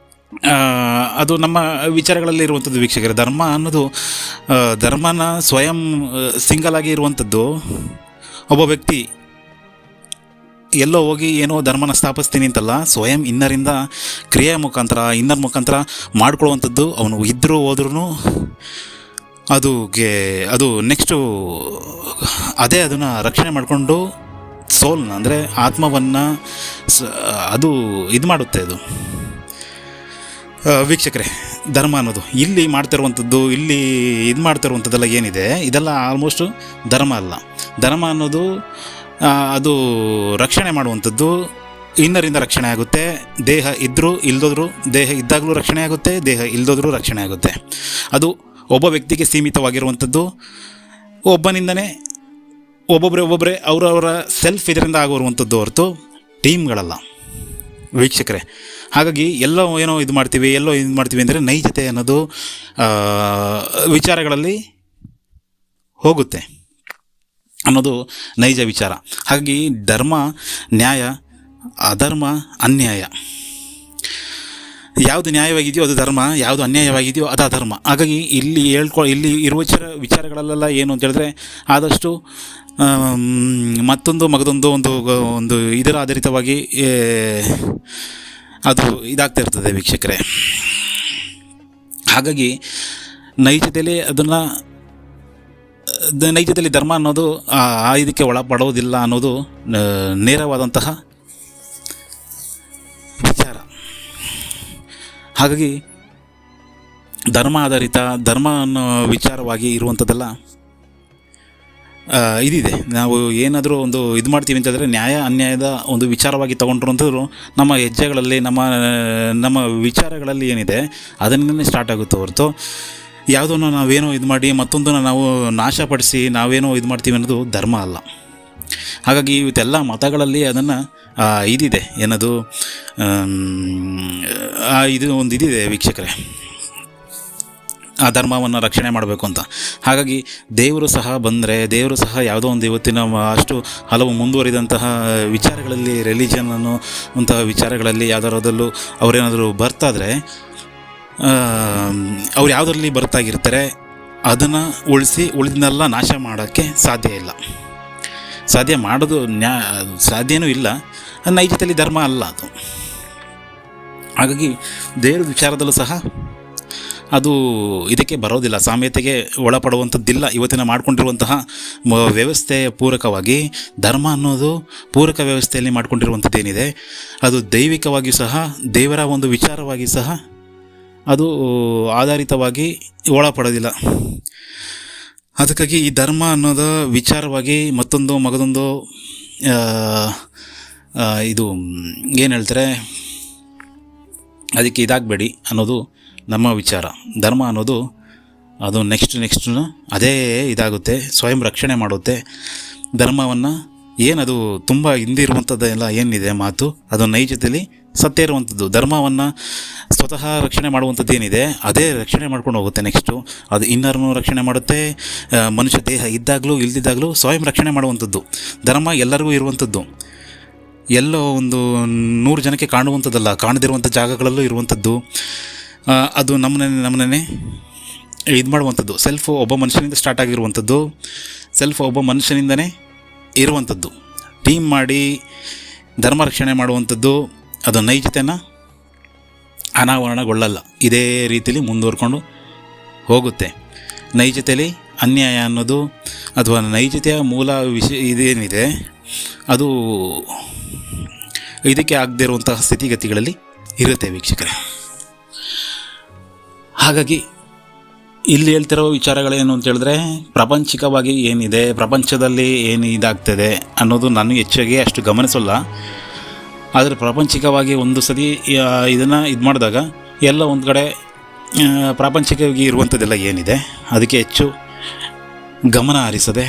ಅದು ನಮ್ಮ ವಿಚಾರಗಳಲ್ಲಿ ಇರುವಂಥದ್ದು ವೀಕ್ಷಕರೇ. ಧರ್ಮ ಅನ್ನೋದು ಧರ್ಮನ ಸ್ವಯಂ ಸಿಂಗಲ್ ಆಗಿ ಇರುವಂಥದ್ದು. ಒಬ್ಬ ವ್ಯಕ್ತಿ ಎಲ್ಲೋ ಹೋಗಿ ಏನೋ ಧರ್ಮನ ಸ್ಥಾಪಿಸ್ತೀನಿ ಅಂತಲ್ಲ, ಸ್ವಯಂ ಇನ್ನರಿಂದ ಕ್ರಿಯೆ ಮುಖಾಂತರ ಮುಖಾಂತರ ಮಾಡ್ಕೊಳ್ಳುವಂಥದ್ದು. ಅವನು ಇದ್ದರೂ ಹೋದ್ರೂ ಅದು ನೆಕ್ಸ್ಟು ಅದೇ ಅದನ್ನು ರಕ್ಷಣೆ ಮಾಡಿಕೊಂಡು ಸೋಲ್ನ ಅಂದರೆ ಆತ್ಮವನ್ನು ಅದು ಇದು ಮಾಡುತ್ತೆ. ಅದು ವೀಕ್ಷಕರೇ, ಧರ್ಮ ಅನ್ನೋದು ಇಲ್ಲಿ ಮಾಡ್ತಿರುವಂಥದ್ದು, ಇಲ್ಲಿ ಇದು ಮಾಡ್ತಿರುವಂಥದ್ದೆಲ್ಲ ಏನಿದೆ ಇದೆಲ್ಲ ಆಲ್ಮೋಸ್ಟು ಧರ್ಮ ಅಲ್ಲ. ಧರ್ಮ ಅನ್ನೋದು ಅದು ರಕ್ಷಣೆ ಮಾಡುವಂಥದ್ದು. ಇನ್ನರಿಂದ ರಕ್ಷಣೆ ಆಗುತ್ತೆ. ದೇಹ ಇದ್ದರೂ ಇಲ್ಲದೋದ್ರೂ, ದೇಹ ಇದ್ದಾಗಲೂ ರಕ್ಷಣೆ ಆಗುತ್ತೆ, ದೇಹ ಇಲ್ಲದೋದ್ರೂ ರಕ್ಷಣೆ ಆಗುತ್ತೆ. ಅದು ಒಬ್ಬ ವ್ಯಕ್ತಿಗೆ ಸೀಮಿತವಾಗಿರುವಂಥದ್ದು. ಒಬ್ಬನಿಂದನೇ ಒಬ್ಬೊಬ್ಬರೇ ಅವರವರ ಸೆಲ್ಫ್ ಇದರಿಂದ ಆಗಿರುವಂಥದ್ದು ಹೊರತು ಟೀಮ್ಗಳಲ್ಲ ವೀಕ್ಷಕರೇ. ಹಾಗಾಗಿ ಎಲ್ಲೋ ಏನೋ ಇದು ಮಾಡ್ತೀವಿ ಅಂದರೆ ನೈಜತೆ ಅನ್ನೋದು ವಿಚಾರಗಳಲ್ಲಿ ಹೋಗುತ್ತೆ ಅನ್ನೋದು ನೈಜ ವಿಚಾರ. ಹಾಗಾಗಿ ಧರ್ಮ ನ್ಯಾಯ, ಅಧರ್ಮ ಅನ್ಯಾಯ. ಯಾವುದು ನ್ಯಾಯವಾಗಿದೆಯೋ ಅದು ಧರ್ಮ, ಯಾವುದು ಅನ್ಯಾಯವಾಗಿದೆಯೋ ಅದು ಅಧರ್ಮ. ಹಾಗಾಗಿ ಇಲ್ಲಿ ಇರುವ ವಿಚಾರಗಳಲ್ಲೆಲ್ಲ ಏನು ಅಂತ ಹೇಳಿದ್ರೆ ಆದಷ್ಟು ಮಗದೊಂದು ಒಂದು ಇದರ ಆಧಾರಿತವಾಗಿ ಅದು ಇದಾಗ್ತಾ ಇರ್ತದೆ ವೀಕ್ಷಕರೇ. ಹಾಗಾಗಿ ನೈಜದಲ್ಲಿ ಧರ್ಮ ಅನ್ನೋದು ಇದಕ್ಕೆ ಒಳಪಡೋದಿಲ್ಲ ಅನ್ನೋದು ನೇರವಾದಂತಹ ವಿಚಾರ. ಹಾಗಾಗಿ ಧರ್ಮ ಆಧಾರಿತ ಧರ್ಮ ಅನ್ನೋ ವಿಚಾರವಾಗಿ ಇರುವಂಥದ್ದೆಲ್ಲ ಇದಿದೆ. ನಾವು ಏನಾದರೂ ಒಂದು ಇದು ಮಾಡ್ತೀವಿ ಅಂತಂದರೆ ನ್ಯಾಯ ಅನ್ಯಾಯದ ಒಂದು ವಿಚಾರವಾಗಿ ತೊಗೊಂಡ್ರಂಥದ್ದು ನಮ್ಮ ಹೆಜ್ಜೆಗಳಲ್ಲಿ ನಮ್ಮ ವಿಚಾರಗಳಲ್ಲಿ ಏನಿದೆ ಅದರಿಂದಲೇ ಸ್ಟಾರ್ಟ್ ಆಗುತ್ತೆ ಹೊರತು ಯಾವುದನ್ನು ನಾವೇನೋ ಇದು ಮಾಡಿ ಮತ್ತೊಂದನ್ನು ನಾವು ನಾಶಪಡಿಸಿ ನಾವೇನೋ ಇದು ಮಾಡ್ತೀವಿ ಅನ್ನೋದು ಧರ್ಮ ಅಲ್ಲ. ಹಾಗಾಗಿ ಇವತ್ತೆಲ್ಲ ಮತಗಳಲ್ಲಿ ಅದನ್ನು ಇದಿದೆ ಏನದು ಇದು ಒಂದು ಇದಿದೆ ವೀಕ್ಷಕರೇ, ಆ ಧರ್ಮವನ್ನು ರಕ್ಷಣೆ ಮಾಡಬೇಕು ಅಂತ. ಹಾಗಾಗಿ ದೇವರು ಸಹ ಬಂದರೆ ದೇವರು ಸಹ ಯಾವುದೋ ಒಂದು ಇವತ್ತಿನ ಅಷ್ಟು ಹಲವು ಮುಂದುವರಿದಂತಹ ವಿಚಾರಗಳಲ್ಲಿ ರಿಲಿಜನ್ ಅನ್ನೋ ಅಂತಹ ವಿಚಾರಗಳಲ್ಲಿ ಯಾವುದರದಲ್ಲೂ ಅವರೇನಾದರೂ ಬರ್ತಾದರೆ ಅವ್ರು ಯಾವುದರಲ್ಲಿ ಬರ್ತಾಗಿರ್ತಾರೆ ಅದನ್ನು ಉಳಿದನ್ನೆಲ್ಲ ನಾಶ ಮಾಡೋಕ್ಕೆ ಸಾಧ್ಯ ಇಲ್ಲ. ಸಾಧ್ಯ ಮಾಡೋದು ಸಾಧ್ಯವೂ ಇಲ್ಲ, ನೈಜತೆಯಲ್ಲಿ ಧರ್ಮ ಅಲ್ಲ ಅದು. ಹಾಗಾಗಿ ದೇವರ ವಿಚಾರದಲ್ಲೂ ಸಹ ಅದು ಇದಕ್ಕೆ ಬರೋದಿಲ್ಲ, ಸಾಮ್ಯತೆಗೆ ಒಳಪಡುವಂಥದ್ದಿಲ್ಲ. ಇವತ್ತಿನ ಮಾಡಿಕೊಂಡಿರುವಂತಹ ವ್ಯವಸ್ಥೆಯ ಪೂರಕವಾಗಿ ಧರ್ಮ ಅನ್ನೋದು ಪೂರಕ ವ್ಯವಸ್ಥೆಯಲ್ಲಿ ಮಾಡ್ಕೊಂಡಿರುವಂಥದ್ದೇನಿದೆ ಅದು ದೈವಿಕವಾಗಿಯೂ ಸಹ ದೇವರ ಒಂದು ವಿಚಾರವಾಗಿ ಸಹ ಅದು ಆಧಾರಿತವಾಗಿ ಒಳಪಡೋದಿಲ್ಲ. ಅದಕ್ಕಾಗಿ ಈ ಧರ್ಮ ಅನ್ನೋದು ವಿಚಾರವಾಗಿ ಮಗದೊಂದು ಇದು ಏನು ಹೇಳ್ತಾರೆ ಅದಕ್ಕೆ ಇದಾಗಬೇಡಿ ಅನ್ನೋದು ನಮ್ಮ ವಿಚಾರ. ಧರ್ಮ ಅನ್ನೋದು ಅದು ನೆಕ್ಸ್ಟ್ ಅದೇ ಇದಾಗುತ್ತೆ, ಸ್ವಯಂ ರಕ್ಷಣೆ ಮಾಡುತ್ತೆ. ಧರ್ಮವನ್ನು ಏನದು ತುಂಬ ಹಿಂದಿರುವಂಥದ್ದೆಲ್ಲ ಏನಿದೆ ಮಾತು ಅದು ನೈಜತೆಯಲ್ಲಿ ಸತ್ಯ ಇರುವಂಥದ್ದು. ಧರ್ಮವನ್ನು ಸ್ವತಃ ರಕ್ಷಣೆ ಮಾಡುವಂಥದ್ದು ಏನಿದೆ ಅದೇ ರಕ್ಷಣೆ ಮಾಡ್ಕೊಂಡು ಹೋಗುತ್ತೆ. ನೆಕ್ಸ್ಟು ಅದು ಇನ್ನರನ್ನು ರಕ್ಷಣೆ ಮಾಡುತ್ತೆ. ಮನುಷ್ಯ ದೇಹ ಇದ್ದಾಗಲೂ ಇಲ್ದಿದ್ದಾಗಲೂ ಸ್ವಯಂ ರಕ್ಷಣೆ ಮಾಡುವಂಥದ್ದು. ಧರ್ಮ ಎಲ್ಲರಿಗೂ ಇರುವಂಥದ್ದು, ಎಲ್ಲೋ ಒಂದು 100 ಜನಕ್ಕೆ ಕಾಣುವಂಥದ್ದಲ್ಲ, ಕಾಣದಿರುವಂಥ ಜಾಗಗಳಲ್ಲೂ ಇರುವಂಥದ್ದು. ಅದು ನಮ್ಮನ್ನೇ ಇದು ಮಾಡುವಂಥದ್ದು. ಒಬ್ಬ ಮನುಷ್ಯನಿಂದ ಸ್ಟಾರ್ಟ್ ಆಗಿರುವಂಥದ್ದು, ಒಬ್ಬ ಮನುಷ್ಯನಿಂದನೇ ಇರುವಂಥದ್ದು. ಟೀಮ್ ಮಾಡಿ ಧರ್ಮ ರಕ್ಷಣೆ ಮಾಡುವಂಥದ್ದು ಅದು ನೈಜತೆಯನ್ನು ಅನಾವರಣಗೊಳ್ಳಲ್ಲ, ಇದೇ ರೀತಿಯಲ್ಲಿ ಮುಂದುವರ್ಕೊಂಡು ಹೋಗುತ್ತೆ. ನೈಜತೆಯಲ್ಲಿ ಅನ್ಯಾಯ ಅನ್ನೋದು ಅಥವಾ ನೈಜತೆಯ ಮೂಲ ವಿಷಯ ಇದೇನಿದೆ ಅದು ಇದಕ್ಕೆ ಆಗದೇ ಇರುವಂತಹ ಸ್ಥಿತಿಗತಿಗಳಲ್ಲಿ ಇರುತ್ತೆ ವೀಕ್ಷಕರೇ. ಹಾಗಾಗಿ ಇಲ್ಲಿ ಹೇಳ್ತಿರೋ ವಿಚಾರಗಳೇನು ಅಂತ ಹೇಳಿದ್ರೆ ಪ್ರಾಪಂಚಿಕವಾಗಿ ಏನಿದೆ, ಪ್ರಪಂಚದಲ್ಲಿ ಏನು ಇದಾಗ್ತದೆ ಅನ್ನೋದು ನಾನು ಹೆಚ್ಚಾಗಿ ಅಷ್ಟು ಗಮನಿಸಲ್ಲ. ಆದರೆ ಪ್ರಾಪಂಚಿಕವಾಗಿ ಒಂದು ಸತಿ ಇದನ್ನು ಇದು ಮಾಡಿದಾಗ ಎಲ್ಲ ಒಂದು ಕಡೆ ಪ್ರಾಪಂಚಿಕವಾಗಿ ಇರುವಂಥದ್ದೆಲ್ಲ ಏನಿದೆ ಅದಕ್ಕೆ ಹೆಚ್ಚು ಗಮನ ಹರಿಸದೆ,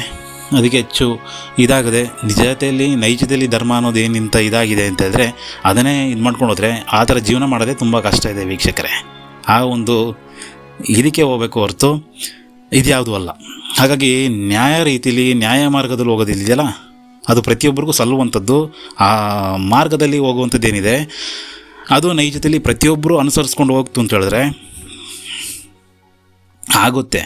ಅದಕ್ಕೆ ಹೆಚ್ಚು ಇದಾಗದೆ ನೈಜತೆಯಲ್ಲಿ ಧರ್ಮ ಅನ್ನೋದು ಏನಿಂತ ಇದಾಗಿದೆ ಅಂತ ಹೇಳಿದ್ರೆ ಅದನ್ನೇ ಇದು ಮಾಡ್ಕೊಂಡು ಹೋದರೆ ಆ ಥರ ಜೀವನ ಮಾಡೋದೇ ತುಂಬ ಕಷ್ಟ ಇದೆ ವೀಕ್ಷಕರೇ. ಆ ಒಂದು ಇದಕ್ಕೆ ಹೋಗಬೇಕು ಹೊರತು ಇದ್ಯಾವುದೂ ಅಲ್ಲ. ಹಾಗಾಗಿ ನ್ಯಾಯ ಮಾರ್ಗದಲ್ಲಿ ಹೋಗೋದಿದೆಯಲ್ಲ ಅದು ಪ್ರತಿಯೊಬ್ಬರಿಗೂ ಸಲ್ಲುವಂಥದ್ದು. ಆ ಮಾರ್ಗದಲ್ಲಿ ಹೋಗುವಂಥದ್ದೇನಿದೆ ಅದು ನೈಜತೆಯಲ್ಲಿ ಪ್ರತಿಯೊಬ್ಬರು ಅನುಸರಿಸ್ಕೊಂಡು ಹೋಗ್ತು ಅಂತ ಹೇಳಿದ್ರೆ ಆಗುತ್ತೆ.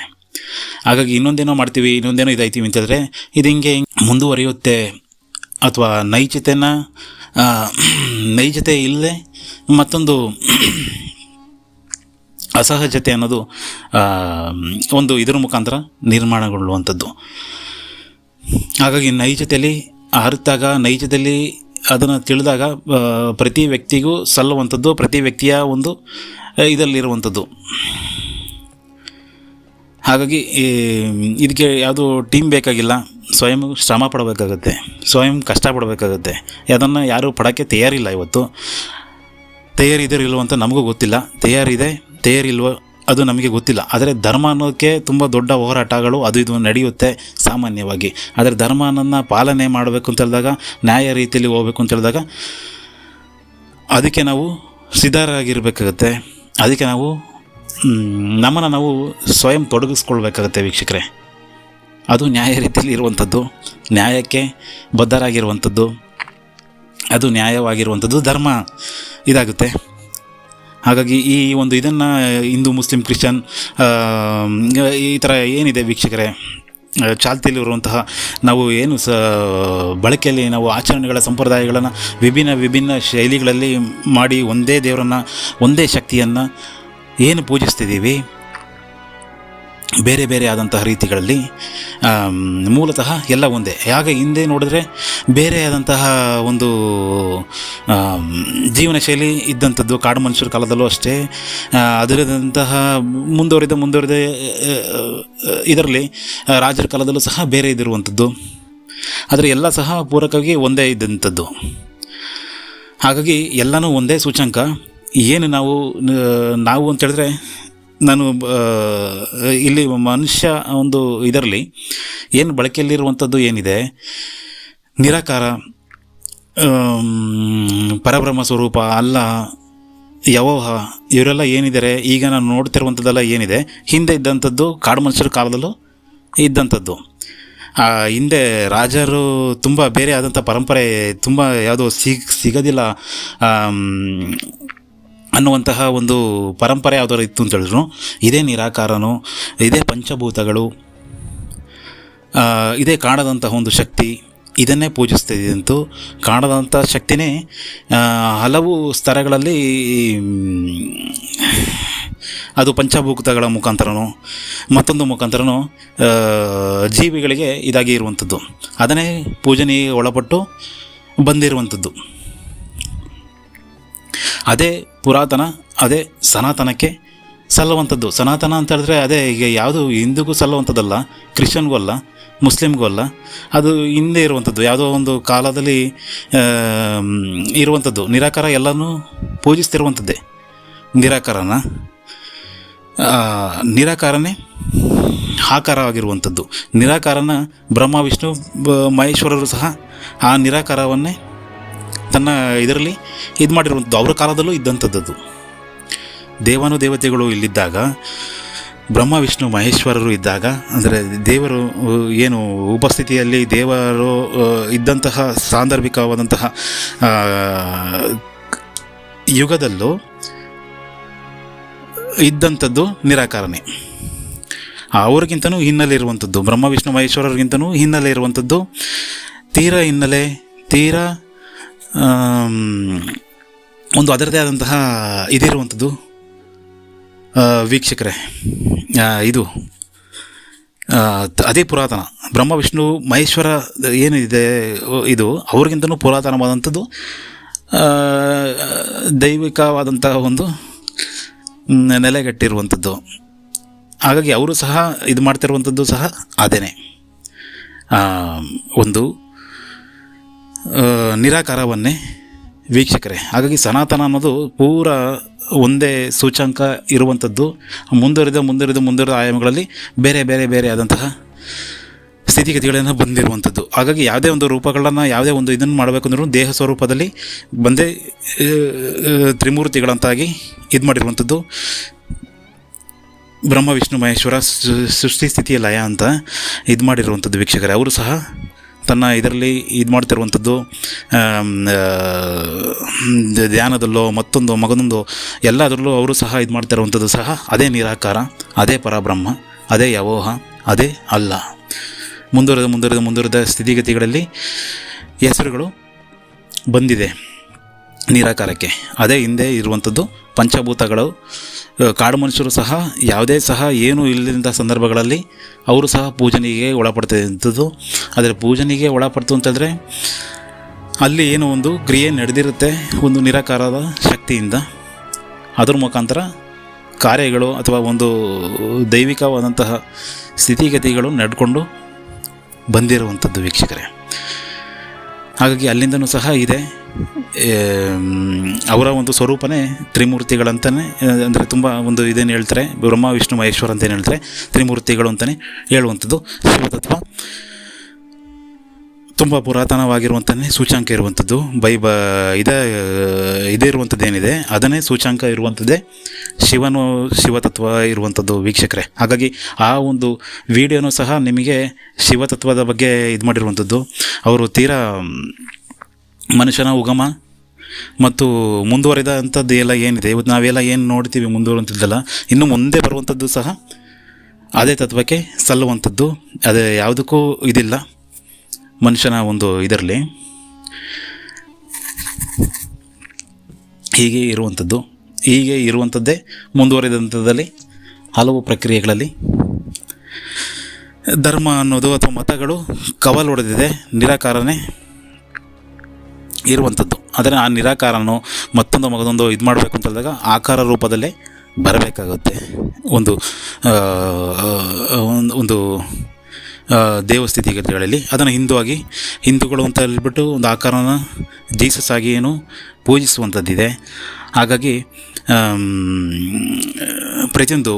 ಹಾಗಾಗಿ ಇನ್ನೊಂದೇನೋ ಮಾಡ್ತೀವಿ, ಇನ್ನೊಂದೇನೋ ಇದಾಯ್ತೀವಿ ಅಂತಂದರೆ ಇದು ಹಿಂಗೆ ಮುಂದುವರಿಯುತ್ತೆ. ಅಥವಾ ನೈಜತೆ ಇಲ್ಲದೆ ಮತ್ತೊಂದು ಅಸಹಜತೆ ಅನ್ನೋದು ಒಂದು ಇದರ ಮುಖಾಂತರ ನಿರ್ಮಾಣಗೊಳ್ಳುವಂಥದ್ದು. ಹಾಗಾಗಿ ನೈಜತೆಯಲ್ಲಿ ಅರಿತಾಗ, ನೈಜದಲ್ಲಿ ಅದನ್ನು ತಿಳಿದಾಗ ಪ್ರತಿ ವ್ಯಕ್ತಿಗೂ ಸಲ್ಲುವಂಥದ್ದು, ಪ್ರತಿ ವ್ಯಕ್ತಿಯ ಒಂದು ಇದರಲ್ಲಿರುವಂಥದ್ದು. ಹಾಗಾಗಿ ಇದಕ್ಕೆ ಯಾವುದು ಟೀಮ್ ಬೇಕಾಗಿಲ್ಲ, ಸ್ವಯಂ ಶ್ರಮ ಪಡಬೇಕಾಗತ್ತೆ, ಸ್ವಯಂ ಕಷ್ಟಪಡಬೇಕಾಗತ್ತೆ. ಅದನ್ನು ಯಾರೂ ಪಡೋಕ್ಕೆ ತಯಾರಿಲ್ಲ. ಇವತ್ತು ತಯಾರಿದರಿಲ್ವ ಅಂತ ನಮಗೂ ಗೊತ್ತಿಲ್ಲ, ತಯಾರಿಲ್ವೋ ಅದು ನಮಗೆ ಗೊತ್ತಿಲ್ಲ. ಆದರೆ ಧರ್ಮ ಅನ್ನೋದಕ್ಕೆ ತುಂಬ ದೊಡ್ಡ ಹೋರಾಟಗಳು ಅದು ಇದು ನಡೆಯುತ್ತೆ ಸಾಮಾನ್ಯವಾಗಿ. ಆದರೆ ಧರ್ಮನನ್ನು ಪಾಲನೆ ಮಾಡಬೇಕು ಅಂತ ಹೇಳಿದಾಗ, ನ್ಯಾಯ ರೀತಿಯಲ್ಲಿ ಹೋಗ್ಬೇಕು ಅಂತ ಹೇಳಿದಾಗ ಅದಕ್ಕೆ ನಾವು ಸಿದ್ಧರಾಗಿರಬೇಕಾಗತ್ತೆ. ಅದಕ್ಕೆ ನಾವು ನಮ್ಮನ್ನು ನಾವು ಸ್ವಯಂ ತೊಡಗಿಸ್ಕೊಳ್ಬೇಕಾಗತ್ತೆ ವೀಕ್ಷಕರೇ. ಅದು ನ್ಯಾಯ ರೀತಿಯಲ್ಲಿ ಇರುವಂಥದ್ದು, ನ್ಯಾಯಕ್ಕೆ ಬದ್ಧರಾಗಿರುವಂಥದ್ದು, ಅದು ನ್ಯಾಯವಾಗಿರುವಂಥದ್ದು ಧರ್ಮ ಇದಾಗುತ್ತೆ. ಹಾಗಾಗಿ ಈ ಒಂದು ಇದನ್ನು ಹಿಂದೂ, ಮುಸ್ಲಿಂ, ಕ್ರಿಶ್ಚನ್ ಈ ಥರ ಏನಿದೆ ವೀಕ್ಷಕರೇ ಚಾಲ್ತಿಯಲ್ಲಿರುವಂತಹ ನಾವು ಏನು ಬಳಕೆಯಲ್ಲಿ ನಾವು ಆಚರಣೆಗಳ ಸಂಪ್ರದಾಯಗಳನ್ನು ವಿಭಿನ್ನ ಶೈಲಿಗಳಲ್ಲಿ ಮಾಡಿ ಒಂದೇ ದೇವರನ್ನು, ಒಂದೇ ಶಕ್ತಿಯನ್ನು ಏನು ಪೂಜಿಸ್ತಿದ್ದೀವಿ ಬೇರೆ ಬೇರೆ ಆದಂತಹ ರೀತಿಗಳಲ್ಲಿ ಮೂಲತಃ ಎಲ್ಲ ಒಂದೇ. ಹಾಗೆ ಹಿಂದೆ ನೋಡಿದ್ರೆ ಬೇರೆ ಆದಂತಹ ಒಂದು ಜೀವನ ಶೈಲಿ ಇದ್ದಂಥದ್ದು, ಕಾಡು ಮನುಷ್ಯರ ಕಾಲದಲ್ಲೂ ಅಷ್ಟೇ. ಅದರದಂತಹ ಮುಂದುವರಿದ ಇದರಲ್ಲಿ ರಾಜರ ಕಾಲದಲ್ಲೂ ಸಹ ಬೇರೆ ಇದಿರುವಂಥದ್ದು, ಆದರೆ ಎಲ್ಲ ಸಹ ಪೂರಕವಾಗಿ ಒಂದೇ ಇದ್ದಂಥದ್ದು. ಹಾಗಾಗಿ ಎಲ್ಲನೂ ಒಂದೇ ಸೂಚ್ಯಂಕ. ಏನು ನಾವು ಅಂತ ಹೇಳಿದ್ರೆ, ನಾನು ಇಲ್ಲಿ ಮನುಷ್ಯ ಒಂದು ಇದರಲ್ಲಿ ಏನು ಬಳಕೆಯಲ್ಲಿರುವಂಥದ್ದು ಏನಿದೆ, ನಿರಾಕಾರ, ಪರಬ್ರಹ್ಮ ಸ್ವರೂಪ, ಅಲ್ಲ, ಯವೋಹ, ಇವರೆಲ್ಲ ಏನಿದ್ದಾರೆ ಈಗ ನಾನು ನೋಡ್ತಿರುವಂಥದ್ದೆಲ್ಲ ಏನಿದೆ ಹಿಂದೆ ಇದ್ದಂಥದ್ದು, ಕಾಡು ಮನುಷ್ಯರ ಕಾಲದಲ್ಲೂ ಇದ್ದಂಥದ್ದು. ಹಿಂದೆ ರಾಜರು ತುಂಬ ಬೇರೆ ಆದಂಥ ಪರಂಪರೆ, ತುಂಬ ಯಾವುದೋ ಸಿಗೋದಿಲ್ಲ ಅನ್ನುವಂತಹ ಒಂದು ಪರಂಪರೆ ಯಾವುದಾದ್ರು ಇತ್ತು ಅಂತ ಹೇಳಿದ್ರು, ಇದೇ ನಿರಾಕಾರನು, ಇದೇ ಪಂಚಭೂತಗಳು, ಇದೇ ಕಾಣದಂತಹ ಒಂದು ಶಕ್ತಿ, ಇದನ್ನೇ ಪೂಜಿಸ್ತಿದ್ದಂತೂ. ಕಾಣದಂಥ ಶಕ್ತಿನೇ ಹಲವು ಸ್ತರಗಳಲ್ಲಿ ಅದು ಪಂಚಭೂತಗಳ ಮುಖಾಂತರನೋ ಮತ್ತೊಂದು ಮುಖಾಂತರನೋ ಜೀವಿಗಳಿಗೆ ಇದಾಗಿ ಇರುವಂಥದ್ದು, ಅದನ್ನೇ ಪೂಜನೆಗೆ ಒಳಪಟ್ಟು ಬಂದಿರುವಂಥದ್ದು. ಅದೇ ಪುರಾತನ, ಅದೇ ಸನಾತನಕ್ಕೆ ಸಲ್ಲುವಂಥದ್ದು. ಸನಾತನ ಅಂತ ಹೇಳಿದ್ರೆ ಅದೇ ಈಗ ಯಾವುದು ಹಿಂದೂಗೂ ಸಲ್ಲುವಂಥದ್ದಲ್ಲ, ಕ್ರಿಶ್ಚಿಯನ್ಗೂ ಅಲ್ಲ, ಮುಸ್ಲಿಮ್ಗೂ ಅಲ್ಲ. ಅದು ಹಿಂದೆ ಇರುವಂಥದ್ದು, ಯಾವುದೋ ಒಂದು ಕಾಲದಲ್ಲಿ ಇರುವಂಥದ್ದು. ನಿರಾಕಾರ ಎಲ್ಲನೂ ಪೂಜಿಸ್ತಿರುವಂಥದ್ದೇ ನಿರಾಕಾರನೇ ಆಕಾರವಾಗಿರುವಂಥದ್ದು. ನಿರಾಕಾರನ ಬ್ರಹ್ಮ ವಿಷ್ಣು ಮಹೇಶ್ವರರು ಸಹ ಆ ನಿರಾಕಾರವನ್ನೇ ತನ್ನ ಇದರಲ್ಲಿ ಇದು ಮಾಡಿರುವಂಥದ್ದು. ಅವರ ಕಾಲದಲ್ಲೂ ಇದ್ದಂಥದ್ದು. ದೇವಾನುದೇವತೆಗಳು ಇಲ್ಲಿದ್ದಾಗ, ಬ್ರಹ್ಮ ವಿಷ್ಣು ಮಹೇಶ್ವರರು ಇದ್ದಾಗ, ಅಂದರೆ ದೇವರು ಏನು ಉಪಸ್ಥಿತಿಯಲ್ಲಿ ದೇವರು ಇದ್ದಂತಹ ಸಾಂದರ್ಭಿಕವಾದಂತಹ ಯುಗದಲ್ಲೂ ಇದ್ದಂಥದ್ದು ನಿರಾಕಾರನೇ. ಅವ್ರಿಗಿಂತನೂ ಹಿನ್ನೆಲೆ ಇರುವಂಥದ್ದು, ಬ್ರಹ್ಮ ವಿಷ್ಣು ಮಹೇಶ್ವರರಿಗಿಂತನೂ ಹಿನ್ನೆಲೆ ಇರುವಂಥದ್ದು, ತೀರಾ ಒಂದು ಅದರದೇ ಆದಂತಹ ಇದಿರುವಂಥದ್ದು. ವೀಕ್ಷಕರೇ, ಇದು ಅದೇ ಪುರಾತನ. ಬ್ರಹ್ಮ ವಿಷ್ಣು ಮಹೇಶ್ವರ ಏನಿದೆ ಇದು ಅವ್ರಿಗಿಂತನೂ ಪುರಾತನವಾದಂಥದ್ದು, ದೈವಿಕವಾದಂತಹ ಒಂದು ನೆಲೆಗಟ್ಟಿರುವಂಥದ್ದು. ಹಾಗಾಗಿ ಅವರು ಸಹ ಇದು ಮಾಡ್ತಿರುವಂಥದ್ದು ಸಹ ಅದೇನೆ, ಒಂದು ನಿರಾಕಾರವನ್ನೇ ವೀಕ್ಷಕರೇ. ಹಾಗಾಗಿ ಸನಾತನ ಅನ್ನೋದು ಪೂರ ಒಂದೇ ಸೂಚ್ಯಂಕ ಇರುವಂಥದ್ದು. ಮುಂದುವರಿದ ಆಯಾಮಗಳಲ್ಲಿ ಬೇರೆ ಬೇರೆ ಬೇರೆ ಆದಂತಹ ಸ್ಥಿತಿಗತಿಗಳನ್ನು ಬಂದಿರುವಂಥದ್ದು. ಹಾಗಾಗಿ ಯಾವುದೇ ಒಂದು ರೂಪಗಳನ್ನು, ಯಾವುದೇ ಒಂದು ಇದನ್ನು ಮಾಡಬೇಕಂದ್ರೂ ದೇಹ ಸ್ವರೂಪದಲ್ಲಿ ಬಂದೇ ತ್ರಿಮೂರ್ತಿಗಳಂತಾಗಿ ಇದು ಮಾಡಿರುವಂಥದ್ದು. ಬ್ರಹ್ಮ ವಿಷ್ಣು ಮಹೇಶ್ವರ ಸೃಷ್ಟಿ ಸ್ಥಿತಿಯ ಲಯ ಅಂತ ಇದು ಮಾಡಿರುವಂಥದ್ದು ವೀಕ್ಷಕರೇ. ಅವರು ಸಹ ತನ್ನ ಇದರಲ್ಲಿ ಇದು ಮಾಡ್ತಿರುವಂಥದ್ದು, ಧ್ಯಾನದಲ್ಲೋ ಮಗನೊಂದು ಎಲ್ಲದರಲ್ಲೂ ಅವರು ಸಹ ಇದು ಮಾಡ್ತಿರುವಂಥದ್ದು ಸಹ ಅದೇ ನಿರಾಕಾರ, ಅದೇ ಪರಬ್ರಹ್ಮ, ಅದೇ ಯವೋಹ, ಅದೇ ಅಲ್ಲ. ಮುಂದುವರೆದ ಸ್ಥಿತಿಗತಿಗಳಲ್ಲಿ ಹೆಸರುಗಳು ಬಂದಿದೆ ನಿರಾಕಾರಕ್ಕೆ. ಅದೇ ಹಿಂದೆ ಇರುವಂಥದ್ದು ಪಂಚಭೂತಗಳು. ಕಾಡು ಮನುಷ್ಯರು ಸಹ ಯಾವುದೇ ಸಹ ಏನು ಇಲ್ಲದಂಥ ಸಂದರ್ಭಗಳಲ್ಲಿ ಅವರು ಸಹ ಪೂಜನೆಗೆ ಒಳಪಡ್ತಿದ್ದಂಥದ್ದು. ಆದರೆ ಪೂಜನೆಗೆ ಒಳಪಡ್ತು ಅಂತಂದರೆ ಅಲ್ಲಿ ಏನೋ ಒಂದು ಕ್ರಿಯೆ ನಡೆದಿರುತ್ತೆ ಒಂದು ನಿರಾಕಾರದ ಶಕ್ತಿಯಿಂದ. ಅದ್ರ ಮುಖಾಂತರ ಕಾರ್ಯಗಳು ಅಥವಾ ಒಂದು ದೈವಿಕವಾದಂತಹ ಸ್ಥಿತಿಗತಿಗಳು ನಡ್ಕೊಂಡು ಬಂದಿರುವಂಥದ್ದು ವೀಕ್ಷಕರೇ. ಹಾಗಾಗಿ ಅಲ್ಲಿಂದನೂ ಸಹ ಇದೆ ಅವರ ಒಂದು ಸ್ವರೂಪನೇ ತ್ರಿಮೂರ್ತಿಗಳಂತಲೇ, ಅಂದರೆ ತುಂಬ ಒಂದು ಇದೇನು ಹೇಳ್ತಾರೆ, ಬ್ರಹ್ಮ ವಿಷ್ಣು ಮಹೇಶ್ವರ ಅಂತೇನು ಹೇಳ್ತಾರೆ, ತ್ರಿಮೂರ್ತಿಗಳು ಅಂತಲೇ ಹೇಳುವಂಥದ್ದು. ಶಿವತತ್ವ ತುಂಬ ಪುರಾತನವಾಗಿರುವಂಥನ್ನೇ ಸೂಚ್ಯಂಕ ಇರುವಂಥದ್ದು. ಇದೇ ಇರುವಂಥದ್ದು ಏನಿದೆ ಅದನ್ನೇ ಸೂಚ್ಯಂಕ ಇರುವಂಥದ್ದೇ ಶಿವತತ್ವ ಇರುವಂಥದ್ದು ವೀಕ್ಷಕರೇ. ಹಾಗಾಗಿ ಆ ಒಂದು ವಿಡಿಯೋನೂ ಸಹ ನಿಮಗೆ ಶಿವತತ್ವದ ಬಗ್ಗೆ ಇದು ಮಾಡಿರುವಂಥದ್ದು. ಅವರು ತೀರಾ ಮನುಷ್ಯನ ಉಗಮ ಮತ್ತು ಮುಂದುವರಿದ ಅಂಥದ್ದು ಎಲ್ಲ ಏನಿದೆ ಇವತ್ತು ನಾವೆಲ್ಲ ಏನು ನೋಡ್ತೀವಿ ಮುಂದುವರುವಂಥದ್ದೆಲ್ಲ ಇನ್ನು ಮುಂದೆ ಬರುವಂಥದ್ದು ಸಹ ಅದೇ ತತ್ವಕ್ಕೆ ಸಲ್ಲುವಂಥದ್ದು. ಅದೇ ಯಾವುದಕ್ಕೂ ಇದಿಲ್ಲ ಮನುಷ್ಯನ ಒಂದು ಇದರಲ್ಲಿ ಹೀಗೆ ಇರುವಂಥದ್ದೇ ಮುಂದುವರಿದಂಥದ್ದಲ್ಲಿ ಹಲವು ಪ್ರಕ್ರಿಯೆಗಳಲ್ಲಿ ಧರ್ಮ ಅನ್ನೋದು ಅಥವಾ ಮತಗಳು ಕವಲು ಹೊಡೆದಿದೆ, ನಿರಾಕಾರನೇ ಇರುವಂಥದ್ದು. ಆದರೆ ಆ ನಿರಾಕಾರನೋ ಮತ್ತೊಂದು ಮಗದೊಂದು ಇದು ಮಾಡಬೇಕು ಅಂತ ಹೇಳಿದಾಗ ಆಕಾರ ರೂಪದಲ್ಲೇ ಬರಬೇಕಾಗುತ್ತೆ. ಒಂದು ಒಂದು ದೇವಸ್ಥಿತಿಗತಿಗಳಲ್ಲಿ ಅದನ್ನು ಹಿಂದೂಗಳು ಅಂತ ಹೇಳ್ಬಿಟ್ಟು ಒಂದು ಆಕಾರನ ಜೀಸಸ್ ಆಗಿ ಏನು ಪೂಜಿಸುವಂಥದ್ದಿದೆ. ಹಾಗಾಗಿ ಪ್ರತಿಯೊಂದು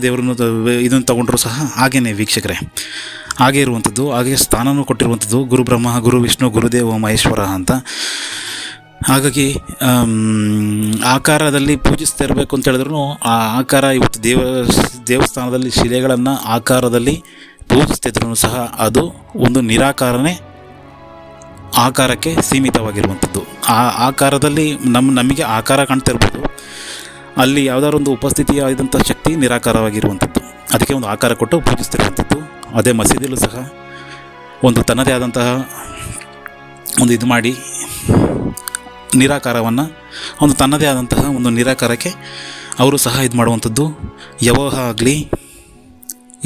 ದೇವರನ್ನು ಇದನ್ನು ತಗೊಂಡ್ರೂ ಸಹ ಹಾಗೇ ವೀಕ್ಷಕರೇ, ಹಾಗೆ ಇರುವಂಥದ್ದು. ಹಾಗೆ ಸ್ಥಾನನೂ ಕೊಟ್ಟಿರುವಂಥದ್ದು ಗುರು ಬ್ರಹ್ಮ, ಗುರು ವಿಷ್ಣು, ಗುರುದೇವ ಮಹೇಶ್ವರ ಅಂತ. ಹಾಗಾಗಿ ಆಕಾರದಲ್ಲಿ ಪೂಜಿಸ್ತಾ ಇರಬೇಕು ಅಂತ ಹೇಳಿದ್ರು ಆ ಆಕಾರ ಇವತ್ತು ದೇವಸ್ಥಾನದಲ್ಲಿ ಶಿಲೆಗಳನ್ನು ಆಕಾರದಲ್ಲಿ ಪೂಜಿಸ್ತಿದ್ರು ಸಹ ಅದು ಒಂದು ನಿರಾಕಾರನೇ ಆಕಾರಕ್ಕೆ ಸೀಮಿತವಾಗಿರುವಂಥದ್ದು. ಆ ಆಕಾರದಲ್ಲಿ ನಮಗೆ ಆಕಾರ ಕಾಣ್ತಾ ಇರ್ಬೋದು, ಅಲ್ಲಿ ಯಾವುದಾದ್ರು ಒಂದು ಉಪಸ್ಥಿತಿಯಾದಂಥ ಶಕ್ತಿ ನಿರಾಕಾರವಾಗಿರುವಂಥದ್ದು. ಅದಕ್ಕೆ ಒಂದು ಆಕಾರ ಕೊಟ್ಟು ಪೂಜಿಸ್ತಿರುವಂಥದ್ದು. ಅದೇ ಮಸೀದಿಯಲ್ಲೂ ಸಹ ಒಂದು ತನ್ನದೇ ಆದಂತಹ ಒಂದು ಇದು ಮಾಡಿ ನಿರಾಕಾರವನ್ನು ಒಂದು ತನ್ನದೇ ಆದಂತಹ ಒಂದು ನಿರಾಕಾರಕ್ಕೆ ಅವರು ಸಹ ಇದು ಮಾಡುವಂಥದ್ದು. ಯೆಹೋವ ಆಗಲಿ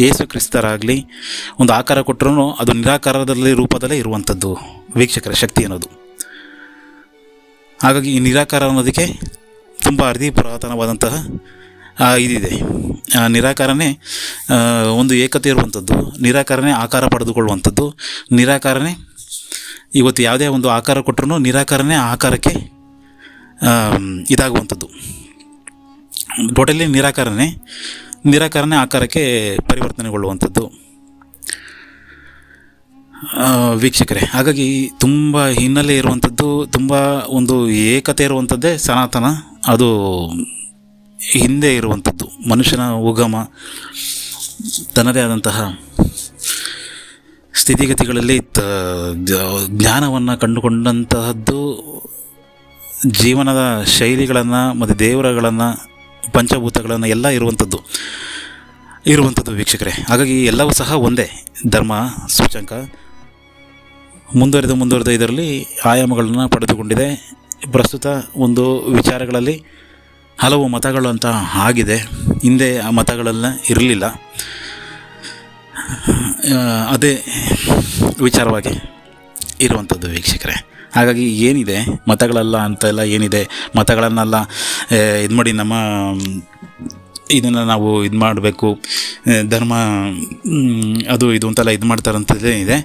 ಯೇಸು ಕ್ರಿಸ್ತರಾಗಲಿ ಒಂದು ಆಕಾರ ಕೊಟ್ಟರೂ ಅದು ನಿರಾಕಾರದಲ್ಲಿ ರೂಪದಲ್ಲೇ ಇರುವಂಥದ್ದು ವೀಕ್ಷಕರ ಶಕ್ತಿ ಅನ್ನೋದು. ಹಾಗಾಗಿ ಈ ನಿರಾಕಾರ ಅನ್ನೋದಕ್ಕೆ ತುಂಬ ಅತಿ ಪುರಾತನವಾದಂತಹ ಇದಿದೆ. ನಿರಾಕಾರನೇ ಒಂದು ಏಕತೆ ಇರುವಂಥದ್ದು, ನಿರಾಕಾರನೇ ಆಕಾರ ಪಡೆದುಕೊಳ್ಳುವಂಥದ್ದು, ನಿರಾಕಾರನೇ ಇವತ್ತು ಯಾವುದೇ ಒಂದು ಆಕಾರ ಕೊಟ್ಟರೂ ನಿರಾಕಾರನೇ ಆಕಾರಕ್ಕೆ ಇದಾಗುವಂಥದ್ದು. ಟೋಟಲಿ ನಿರಾಕಾರನೇ ಆಕಾರಕ್ಕೆ ಪರಿವರ್ತನೆಗೊಳ್ಳುವಂಥದ್ದು ವೀಕ್ಷಕರೇ. ಹಾಗಾಗಿ ತುಂಬ ಹಿನ್ನೆಲೆ ಇರುವಂಥದ್ದು, ತುಂಬ ಒಂದು ಏಕತೆ ಇರುವಂಥದ್ದೇ ಸನಾತನ. ಅದು ಹಿಂದೆ ಇರುವಂಥದ್ದು ಮನುಷ್ಯನ ಉಗಮ, ತನ್ನದೇ ಆದಂತಹ ಸ್ಥಿತಿಗತಿಗಳಲ್ಲಿ ಜ್ಞಾನವನ್ನು ಕಂಡುಕೊಂಡಂತಹದ್ದು, ಜೀವನದ ಶೈಲಿಗಳನ್ನು ಮತ್ತು ದೇವರುಗಳನ್ನು, ಪಂಚಭೂತಗಳನ್ನು ಎಲ್ಲ ಇರುವಂಥದ್ದು ವೀಕ್ಷಕರೇ. ಹಾಗಾಗಿ ಎಲ್ಲವೂ ಸಹ ಒಂದೇ ಧರ್ಮ ಸೂಚಕ ಮುಂದುವರೆದ ಇದರಲ್ಲಿ ಆಯಾಮಗಳನ್ನು ಪಡೆದುಕೊಂಡಿದೆ. ಪ್ರಸ್ತುತ ಒಂದು ವಿಚಾರಗಳಲ್ಲಿ ಹಲವು ಮತಗಳು ಅಂತ ಆಗಿದೆ. ಹಿಂದೆ ಆ ಮತಗಳೆಲ್ಲ ಇರಲಿಲ್ಲ. ಅದೇ ವಿಚಾರವಾಗಿ ಇರುವಂಥದ್ದು ವೀಕ್ಷಕರೇ. ಹಾಗಾಗಿ ಏನಿದೆ ಮತಗಳೆಲ್ಲ ಅಂತೆಲ್ಲ ಏನಿದೆ, ಮತಗಳನ್ನೆಲ್ಲ ಇದು ಮಾಡಿ ನಮ್ಮ ಇದನ್ನು ನಾವು ಇದು ಮಾಡಬೇಕು, ಧರ್ಮ ಅದು ಇದು ಅಂತೆಲ್ಲ ಇದು ಮಾಡ್ತಾರಂಥದ್ದೇ ಇದೆ,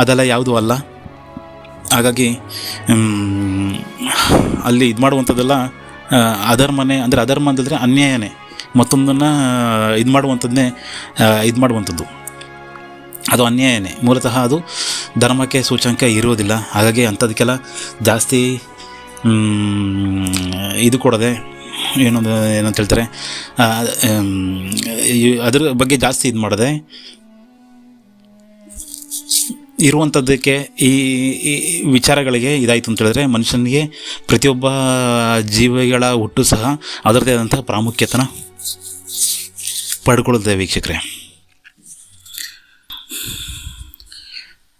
ಅದೆಲ್ಲ ಯಾವುದೂ ಅಲ್ಲ. ಹಾಗಾಗಿ ಅಲ್ಲಿ ಇದು ಮಾಡುವಂಥದ್ದೆಲ್ಲ ಅಧರ್ಮನೇ, ಅಂದರೆ ಅಧರ್ಮ ಅಂತಂದರೆ ಅನ್ಯಾಯನೇ, ಮತ್ತೊಂದನ್ನು ಇದು ಮಾಡುವಂಥದ್ದನ್ನೇ ಇದು ಮಾಡುವಂಥದ್ದು ಅದು ಅನ್ಯಾಯನೇ. ಮೂಲತಃ ಅದು ಧರ್ಮಕ್ಕೆ ಸೂಚ್ಯಂಕ ಇರೋದಿಲ್ಲ. ಹಾಗಾಗಿ ಅಂಥದಕ್ಕೆಲ್ಲ ಜಾಸ್ತಿ ಇದು ಕೊಡದೆ ಏನಂತ ಹೇಳ್ತಾರೆ, ಅದ್ರ ಬಗ್ಗೆ ಜಾಸ್ತಿ ಇದು ಮಾಡದೆ ಇರುವಂಥದ್ದಕ್ಕೆ ಈ ವಿಚಾರಗಳಿಗೆ ಇದಾಯಿತು ಅಂತ ಹೇಳಿದ್ರೆ ಮನುಷ್ಯನಿಗೆ ಪ್ರತಿಯೊಬ್ಬ ಜೀವಿಗಳ ಹುಟ್ಟು ಸಹ ಅದರದೇ ಆದಂತಹ ಪ್ರಾಮುಖ್ಯತೆನ ಪಡ್ಕೊಳ್ಳುತ್ತೆ ವೀಕ್ಷಕರೇ.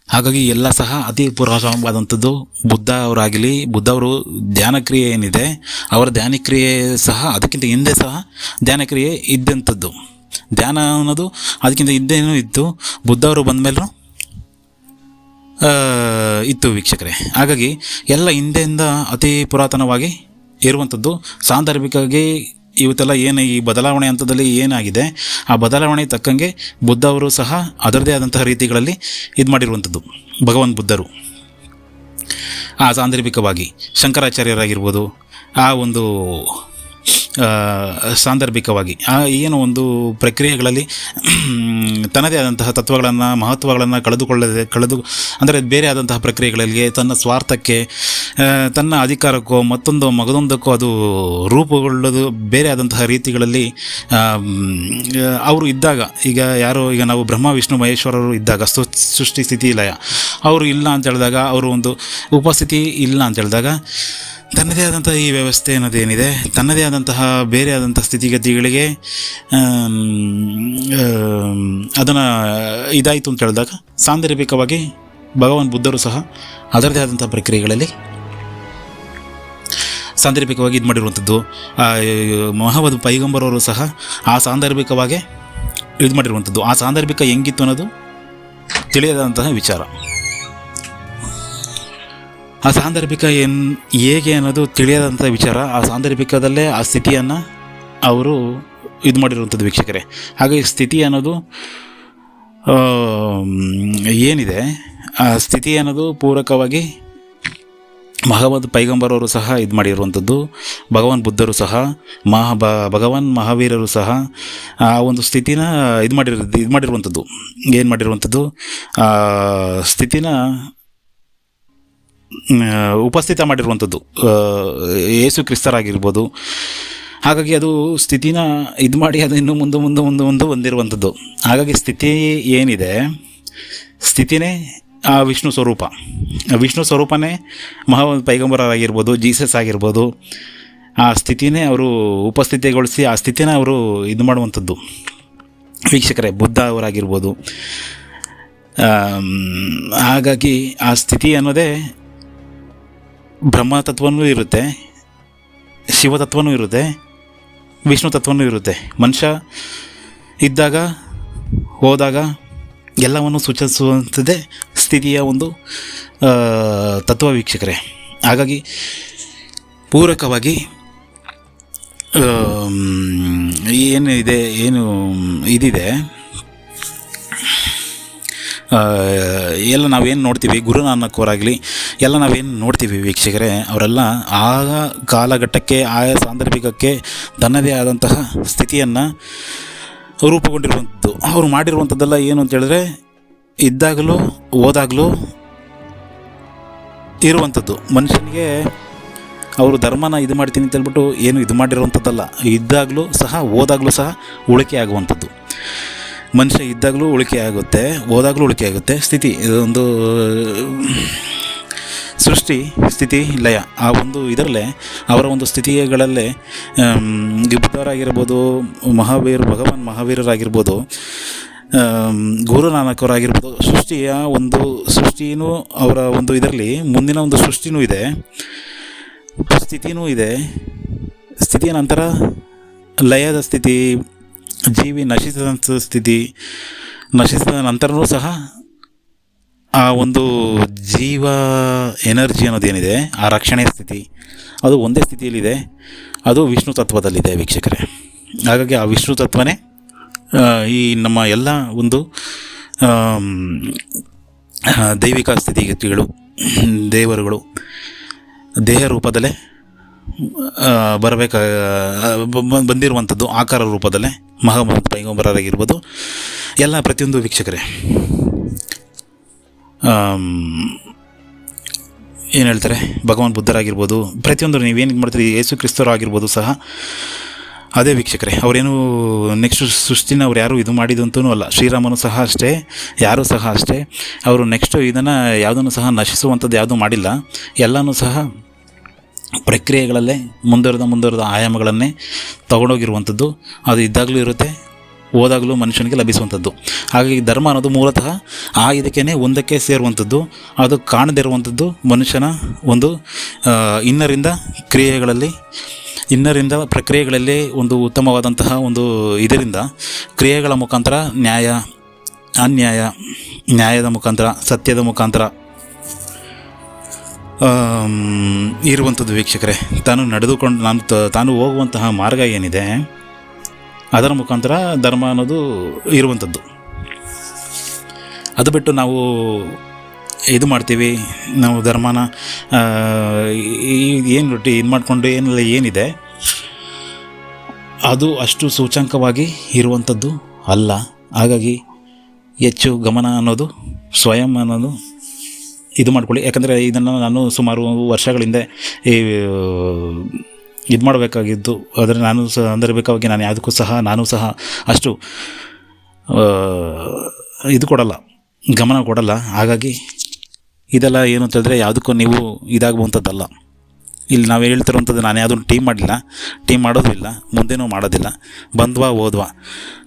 ಹಾಗಾಗಿ ಎಲ್ಲ ಸಹ ಅತಿ ಪುರಾತನವಾದಂಥದ್ದು. ಬುದ್ಧ ಅವರು ಧ್ಯಾನಕ್ರಿಯೆ ಏನಿದೆ, ಅವರ ಧ್ಯಾನಕ್ರಿಯೆ ಸಹ ಅದಕ್ಕಿಂತ ಹಿಂದೆ ಸಹ ಧ್ಯಾನಕ್ರಿಯೆ ಇದ್ದಂಥದ್ದು. ಧ್ಯಾನ ಅನ್ನೋದು ಅದಕ್ಕಿಂತ ಹಿಂದೆನೂ ಇತ್ತು, ಬುದ್ಧ ಅವರು ಬಂದ ಮೇಲೂ ಇತ್ತು ವೀಕ್ಷಕರೇ. ಹಾಗಾಗಿ ಎಲ್ಲ ಹಿಂದೆಯಿಂದ ಅತಿ ಪುರಾತನವಾಗಿ ಇರುವಂಥದ್ದು. ಸಾಂದರ್ಭಿಕವಾಗಿ ಇವತ್ತೆಲ್ಲ ಏನು ಈ ಬದಲಾವಣೆ ಹಂತದಲ್ಲಿ ಏನಾಗಿದೆ, ಆ ಬದಲಾವಣೆ ತಕ್ಕಂಗೆ ಬುದ್ಧ ಅವರು ಸಹ ಅದರದೇ ಆದಂತಹ ರೀತಿಗಳಲ್ಲಿ ಇದು ಮಾಡಿರುವಂಥದ್ದು. ಭಗವಾನ್ ಬುದ್ಧರು ಸಾಂದರ್ಭಿಕವಾಗಿ ಶಂಕರಾಚಾರ್ಯರಾಗಿರ್ಬೋದು, ಆ ಒಂದು ಸಾಂದರ್ಭಿಕವಾಗಿ ಏನು ಒಂದು ಪ್ರಕ್ರಿಯೆಗಳಲ್ಲಿ ತನ್ನದೇ ಆದಂತಹ ತತ್ವಗಳನ್ನು, ಮಹತ್ವಗಳನ್ನು ಅಂದರೆ ಬೇರೆ ಆದಂತಹ ಪ್ರಕ್ರಿಯೆಗಳಿಗೆ, ತನ್ನ ಸ್ವಾರ್ಥಕ್ಕೆ, ತನ್ನ ಅಧಿಕಾರಕ್ಕೋ ಮಗದೊಂದಕ್ಕೋ ಅದು ರೂಪುಗೊಳ್ಳೋದು ಬೇರೆ ಆದಂತಹ ರೀತಿಗಳಲ್ಲಿ ಅವರು ಇದ್ದಾಗ, ಈಗ ನಾವು ಬ್ರಹ್ಮ ವಿಷ್ಣು ಮಹೇಶ್ವರರು ಇದ್ದಾಗ, ಸೃಷ್ಟಿ ಸ್ಥಿತಿ ಲಯ ಅವರು ಇಲ್ಲ ಅಂತ ಹೇಳಿದಾಗ, ಅವರು ಒಂದು ಉಪಸ್ಥಿತಿ ಇಲ್ಲ ಅಂತ ಹೇಳಿದಾಗ, ತನ್ನದೇ ಆದಂತಹ ಈ ವ್ಯವಸ್ಥೆ ಅನ್ನೋದೇನಿದೆ, ತನ್ನದೇ ಆದಂತಹ ಬೇರೆ ಆದಂಥ ಸ್ಥಿತಿಗತಿಗಳಿಗೆ ಅದನ್ನು ಇದಾಯಿತು ಅಂತ ಹೇಳಿದಾಗ ಸಾಂದರ್ಭಿಕವಾಗಿ ಭಗವಾನ್ ಬುದ್ಧರು ಸಹ ಅದರದೇ ಆದಂಥ ಪ್ರಕ್ರಿಯೆಗಳಲ್ಲಿ ಸಾಂದರ್ಭಿಕವಾಗಿ ಇದು ಮಾಡಿರುವಂಥದ್ದು. ಮಹಾವದ್ ಪೈಗಂಬರವರು ಸಹ ಆ ಸಾಂದರ್ಭಿಕವಾಗಿ ಇದು ಮಾಡಿರುವಂಥದ್ದು. ಆ ಸಾಂದರ್ಭಿಕ ಹೆಂಗಿತ್ತು ಅನ್ನೋದು ತಿಳಿಯದಂತಹ ವಿಚಾರ. ಆ ಸಾಂದರ್ಭಿಕ ಹೇಗೆ ಅನ್ನೋದು ತಿಳಿಯದಂಥ ವಿಚಾರ. ಆ ಸಾಂದರ್ಭಿಕದಲ್ಲೇ ಆ ಸ್ಥಿತಿಯನ್ನು ಅವರು ಇದು ಮಾಡಿರುವಂಥದ್ದು ವೀಕ್ಷಕರೇ. ಹಾಗೆ ಸ್ಥಿತಿ ಅನ್ನೋದು ಏನಿದೆ, ಆ ಸ್ಥಿತಿ ಅನ್ನೋದು ಪೂರಕವಾಗಿ ಮಹಮ್ಮದ್ ಪೈಗಂಬರವರು ಸಹ ಇದು ಮಾಡಿರುವಂಥದ್ದು, ಭಗವಾನ್ ಬುದ್ಧರು ಸಹ ಭಗವಾನ್ ಮಹಾವೀರರು ಸಹ ಆ ಒಂದು ಸ್ಥಿತಿನ ಇದು ಮಾಡಿರುವಂಥದ್ದು. ಏನು ಮಾಡಿರುವಂಥದ್ದು, ಸ್ಥಿತಿನ ಉಪಸ್ಥಿತ ಮಾಡಿರುವಂಥದ್ದು ಯೇಸು ಕ್ರಿಸ್ತರಾಗಿರ್ಬೋದು. ಹಾಗಾಗಿ ಅದು ಸ್ಥಿತಿನ ಇದು ಮಾಡಿ ಅದು ಇನ್ನೂ ಮುಂದೆ ಹೊಂದಿರುವಂಥದ್ದು. ಹಾಗಾಗಿ ಸ್ಥಿತಿ ಏನಿದೆ, ಸ್ಥಿತಿನೇ ಆ ವಿಷ್ಣು ಸ್ವರೂಪನೇ ಮಹಾನ್ ಪೈಗಂಬರರಾಗಿರ್ಬೋದು, ಜೀಸಸ್ ಆಗಿರ್ಬೋದು. ಆ ಸ್ಥಿತಿನೇ ಅವರು ಉಪಸ್ಥಿತಿಗೊಳಿಸಿ ಆ ಸ್ಥಿತಿನ ಅವರು ಇದು ಮಾಡುವಂಥದ್ದು ವೀಕ್ಷಕರೇ, ಬುದ್ಧ ಅವರಾಗಿರ್ಬೋದು. ಹಾಗಾಗಿ ಆ ಸ್ಥಿತಿ ಅನ್ನೋದೇ ಬ್ರಹ್ಮತತ್ವನೂ ಇರುತ್ತೆ, ಶಿವತತ್ವನೂ ಇರುತ್ತೆ, ವಿಷ್ಣು ತತ್ವನೂ ಇರುತ್ತೆ. ಮನುಷ್ಯ ಇದ್ದಾಗ ಹೋದಾಗ ಎಲ್ಲವನ್ನು ಸೂಚಿಸುವಂಥದ್ದೇ ಸ್ಥಿತಿಯ ಒಂದು ತತ್ವ ವೀಕ್ಷಕರೇ. ಹಾಗಾಗಿ ಪೂರಕವಾಗಿ ಏನು ಇದಿದೆ ಎಲ್ಲ ನಾವೇನು ನೋಡ್ತೀವಿ, ಗುರುನಾನಕ್ ಅವರಾಗಲಿ ಎಲ್ಲ ನಾವೇನು ನೋಡ್ತೀವಿ ವೀಕ್ಷಕರೇ, ಅವರೆಲ್ಲ ಆ ಕಾಲಘಟ್ಟಕ್ಕೆ ಆಯಾ ಸಾಂದರ್ಭಿಕಕ್ಕೆ ತನ್ನದೇ ಆದಂತಹ ಸ್ಥಿತಿಯನ್ನು ರೂಪುಗೊಂಡಿರುವಂಥದ್ದು. ಅವರು ಮಾಡಿರುವಂಥದ್ದೆಲ್ಲ ಏನು ಅಂತ ಹೇಳಿದ್ರೆ, ಇದ್ದಾಗಲೂ ಹೋದಾಗಲೂ ಇರುವಂಥದ್ದು. ಮನುಷ್ಯನಿಗೆ ಅವರು ಧರ್ಮನ ಇದು ಮಾಡ್ತೀನಿ ಅಂತ ಹೇಳ್ಬಿಟ್ಟು ಏನು ಇದು ಮಾಡಿರುವಂಥದ್ದಲ್ಲ. ಇದ್ದಾಗಲೂ ಸಹ ಹೋದಾಗಲೂ ಸಹ ಉಳಿಕೆ ಆಗುವಂಥದ್ದು. ಮನುಷ್ಯ ಇದ್ದಾಗಲೂ ಉಳಿಕೆ ಆಗುತ್ತೆ, ಹೋದಾಗಲೂ ಉಳಿಕೆ ಆಗುತ್ತೆ. ಸ್ಥಿತಿ ಇದೊಂದು ಸೃಷ್ಟಿ ಸ್ಥಿತಿ ಲಯ. ಆ ಒಂದು ಇದರಲ್ಲೇ ಅವರ ಒಂದು ಸ್ಥಿತಿಗಳಲ್ಲೇ ಬುದ್ಧರಾಗಿರ್ಬೋದು, ಭಗವಾನ್ ಮಹಾವೀರರಾಗಿರ್ಬೋದು, ಗುರುನಾನಕರಾಗಿರ್ಬೋದು, ಸೃಷ್ಟಿನೂ ಅವರ ಒಂದು ಇದರಲ್ಲಿ ಮುಂದಿನ ಒಂದು ಸೃಷ್ಟಿನೂ ಇದೆ, ಸ್ಥಿತಿನೂ ಇದೆ. ಸ್ಥಿತಿಯ ನಂತರ ಲಯದ ಸ್ಥಿತಿ, ಜೀವಿ ನಶಿಸಿದಂಥ ಸ್ಥಿತಿ, ನಶಿಸಿದ ನಂತರವೂ ಸಹ ಆ ಒಂದು ಜೀವ ಎನರ್ಜಿ ಅನ್ನೋದೇನಿದೆ, ಆ ರಕ್ಷಣೆಯ ಸ್ಥಿತಿ, ಅದು ಒಂದೇ ಸ್ಥಿತಿಯಲ್ಲಿದೆ. ಅದು ವಿಷ್ಣು ತತ್ವದಲ್ಲಿದೆ ವೀಕ್ಷಕರೇ. ಹಾಗಾಗಿ ಆ ವಿಷ್ಣು ತತ್ವನೇ ಈ ನಮ್ಮ ಎಲ್ಲ ಒಂದು ದೈವಿಕ ಸ್ಥಿತಿಗತಿಗಳು, ದೇವರುಗಳು ದೇಹ ರೂಪದಲ್ಲೇ ಬಂದಿರುವಂಥದ್ದು, ಆಕಾರ ರೂಪದಲ್ಲೇ ಮಹಾಮಹತ್ ಪೈಗಂಬರರಾಗಿರ್ಬೋದು ಎಲ್ಲ ಪ್ರತಿಯೊಂದು ವೀಕ್ಷಕರೇ. ಏನು ಹೇಳ್ತಾರೆ, ಭಗವಾನ್ ಬುದ್ಧರಾಗಿರ್ಬೋದು, ಪ್ರತಿಯೊಂದು ನೀವೇನು ಇದು ಮಾಡ್ತೀರಿ, ಯೇಸು ಕ್ರಿಸ್ತರಾಗಿರ್ಬೋದು ಸಹ ಅದೇ ವೀಕ್ಷಕರೇ. ಅವರೇನು ನೆಕ್ಸ್ಟ್ ಸೃಷ್ಟಿನ ಅವ್ರು ಯಾರು ಇದು ಮಾಡಿದಂತೂ ಅಲ್ಲ. ಶ್ರೀರಾಮನು ಸಹ ಅಷ್ಟೇ, ಯಾರೂ ಸಹ ಅಷ್ಟೇ. ಅವರು ನೆಕ್ಸ್ಟು ಇದನ್ನು ಯಾವುದನ್ನು ಸಹ ನಶಿಸುವಂಥದ್ದು ಯಾವುದೂ ಮಾಡಿಲ್ಲ. ಎಲ್ಲನೂ ಸಹ ಪ್ರಕ್ರಿಯೆಗಳಲ್ಲೇ ಮುಂದುವರೆದ ಆಯಾಮಗಳನ್ನೇ ತಗೊಂಡೋಗಿರುವಂಥದ್ದು. ಅದು ಇದ್ದಾಗಲೂ ಇರುತ್ತೆ, ಹೋದಾಗಲೂ ಮನುಷ್ಯನಿಗೆ ಲಭಿಸುವಂಥದ್ದು. ಹಾಗಾಗಿ ಧರ್ಮ ಅನ್ನೋದು ಮೂಲತಃ ಇದಕ್ಕೇ ಒಂದಕ್ಕೆ ಸೇರುವಂಥದ್ದು. ಅದು ಕಾಣದಿರುವಂಥದ್ದು ಮನುಷ್ಯನ ಒಂದು ಇನ್ನರಿಂದ ಪ್ರಕ್ರಿಯೆಗಳಲ್ಲಿ ಒಂದು ಉತ್ತಮವಾದಂತಹ ಒಂದು ಇದರಿಂದ ಕ್ರಿಯೆಗಳ ಮುಖಾಂತರ ನ್ಯಾಯದ ಮುಖಾಂತರ, ಸತ್ಯದ ಮುಖಾಂತರ ಇರುವಂಥದ್ದು ವೀಕ್ಷಕರೇ. ತಾನು ಹೋಗುವಂತಹ ಮಾರ್ಗ ಏನಿದೆ ಅದರ ಮುಖಾಂತರ ಧರ್ಮ ಅನ್ನೋದು ಇರುವಂಥದ್ದು. ಅದು ಬಿಟ್ಟು ನಾವು ಇದು ಮಾಡ್ತೀವಿ, ನಾವು ಧರ್ಮನ ಏನು ಇದು ಮಾಡಿಕೊಂಡು ಏನಿದೆ ಅದು ಅಷ್ಟು ಸೂಚ್ಯಂಕವಾಗಿ ಇರುವಂಥದ್ದು ಅಲ್ಲ. ಹಾಗಾಗಿ ಹೆಚ್ಚು ಗಮನ ಅನ್ನೋದು ಸ್ವಯಂ ಅನ್ನೋದು ಇದು ಮಾಡ್ಕೊಳ್ಳಿ. ಯಾಕಂದರೆ ಇದನ್ನು ನಾನು ಸುಮಾರು ವರ್ಷಗಳಿಂದ ಇದು ಮಾಡಬೇಕಾಗಿದ್ದು, ಆದರೆ ನಾನು ಸಂದರ್ಭವಾಗಿ ಯಾವುದಕ್ಕೂ ಸಹ ನಾನು ಸಹ ಅಷ್ಟು ಗಮನ ಕೊಡಲ್ಲ. ಹಾಗಾಗಿ ಇದೆಲ್ಲ ಏನು ಅಂತ ಹೇಳಿದ್ರೆ ಯಾವುದಕ್ಕೂ ನೀವು ಇದಾಗುವಂಥದ್ದಲ್ಲ. ಇಲ್ಲಿ ನಾವು ಹೇಳ್ತಿರುವಂಥದ್ದು, ನಾನು ಯಾವುದನ್ನು ಟೀಮ್ ಮಾಡೋದು ಇಲ್ಲ, ಮುಂದೇನೂ ಮಾಡೋದಿಲ್ಲ. ಬಂದ್ವಾ ಹೋದ್ವಾ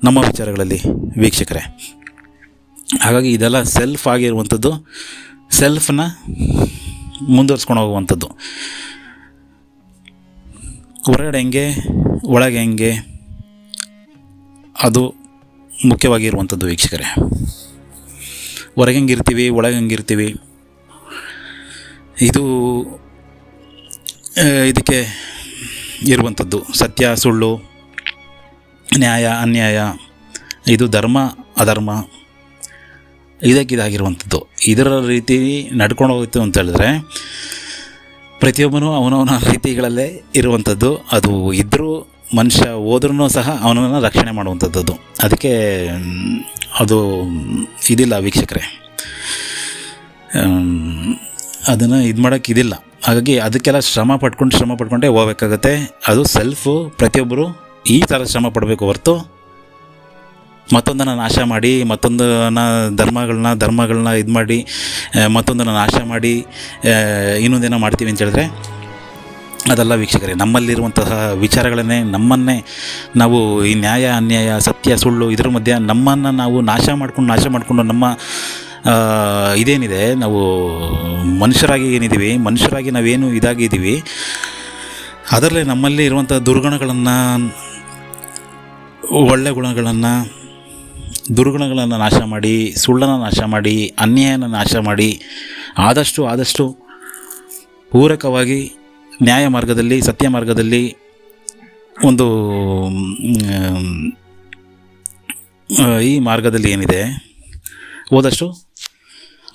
ನಮ್ಮ ವಿಚಾರಗಳಲ್ಲಿ ವೀಕ್ಷಕರೇ. ಹಾಗಾಗಿ ಇದೆಲ್ಲ ಸೆಲ್ಫ್ ಆಗಿರುವಂಥದ್ದು, ಸೆಲ್ಫನ್ನ ಮುಂದುವರ್ಸ್ಕೊಂಡು ಹೋಗುವಂಥದ್ದು. ಹೊರಗಡೆ ಹೆಂಗೆ ಒಳಗೆ ಹೆಂಗೆ ಅದು ಮುಖ್ಯವಾಗಿರುವಂಥದ್ದು ವೀಕ್ಷಕರೇ. ಹೊರಗಂಗಿರ್ತೀವಿ, ಒಳಗಂಗಿರ್ತೀವಿ, ಇದು ಇದಕ್ಕೆ ಇರುವಂಥದ್ದು ಸತ್ಯ ಸುಳ್ಳು, ನ್ಯಾಯ ಅನ್ಯಾಯ, ಇದು ಧರ್ಮ ಅಧರ್ಮ, ಇದಕ್ಕಿದಾಗಿರುವಂಥದ್ದು. ಇದರ ರೀತಿ ನಡ್ಕೊಂಡು ಹೋಯಿತು ಅಂತ ಹೇಳಿದ್ರೆ ಪ್ರತಿಯೊಬ್ಬನೂ ಅವನವನ ರೀತಿಗಳಲ್ಲೇ ಇರುವಂಥದ್ದು. ಅದು ಇದ್ದರೂ ಮನುಷ್ಯ ಹೋದ್ರೂ ಸಹ ಅವನನ್ನು ರಕ್ಷಣೆ ಮಾಡುವಂಥದ್ದು. ಅದಕ್ಕೆ ಅದು ಇದಿಲ್ಲ ವೀಕ್ಷಕರೇ, ಅದನ್ನು ಇದು ಮಾಡೋಕ್ಕೆ ಇದಿಲ್ಲ. ಹಾಗಾಗಿ ಅದಕ್ಕೆಲ್ಲ ಶ್ರಮ ಪಡ್ಕೊಂಡೇ ಹೋಗ್ಬೇಕಾಗತ್ತೆ. ಅದು ಸೆಲ್ಫು. ಪ್ರತಿಯೊಬ್ಬರು ಈ ಥರ ಶ್ರಮ ಪಡಬೇಕು ಹೊರತು ಮತ್ತೊಂದನ್ನು ನಾಶ ಮಾಡಿ, ಮತ್ತೊಂದನ್ನು ಧರ್ಮಗಳನ್ನ ಇದು ಮಾಡಿ, ಮತ್ತೊಂದನ್ನು ನಾಶ ಮಾಡಿ ಇನ್ನೊಂದೇನೋ ಮಾಡ್ತೀವಿ ಅಂತ ಹೇಳಿದ್ರೆ ಅದೆಲ್ಲ ವೀಕ್ಷಕರೇ. ನಮ್ಮಲ್ಲಿರುವಂತಹ ವಿಚಾರಗಳನ್ನೇ, ನಮ್ಮನ್ನೇ ನಾವು ಈ ನ್ಯಾಯ ಅನ್ಯಾಯ, ಸತ್ಯ ಸುಳ್ಳು ಇದರ ಮಧ್ಯೆ ನಮ್ಮನ್ನು ನಾವು ನಾಶ ಮಾಡಿಕೊಂಡು ನಮ್ಮ ಇದೇನಿದೆ, ನಾವು ಮನುಷ್ಯರಾಗಿ ಏನಿದ್ದೀವಿ, ಮನುಷ್ಯರಾಗಿ ನಾವೇನು ಇದಾಗಿದ್ದೀವಿ, ಅದರಲ್ಲೇ ನಮ್ಮಲ್ಲಿ ಇರುವಂಥ ದುರ್ಗುಣಗಳನ್ನು, ಒಳ್ಳೆ ದುರ್ಗುಣಗಳನ್ನು ನಾಶ ಮಾಡಿ, ಸುಳ್ಳನ್ನು ನಾಶ ಮಾಡಿ, ಅನ್ಯಾಯನ ನಾಶ ಮಾಡಿ, ಆದಷ್ಟು ಪೂರಕವಾಗಿ ನ್ಯಾಯ ಮಾರ್ಗದಲ್ಲಿ, ಸತ್ಯ ಮಾರ್ಗದಲ್ಲಿ ಒಂದು ಈ ಮಾರ್ಗದಲ್ಲಿ ಏನಿದೆ ಹೋದಷ್ಟು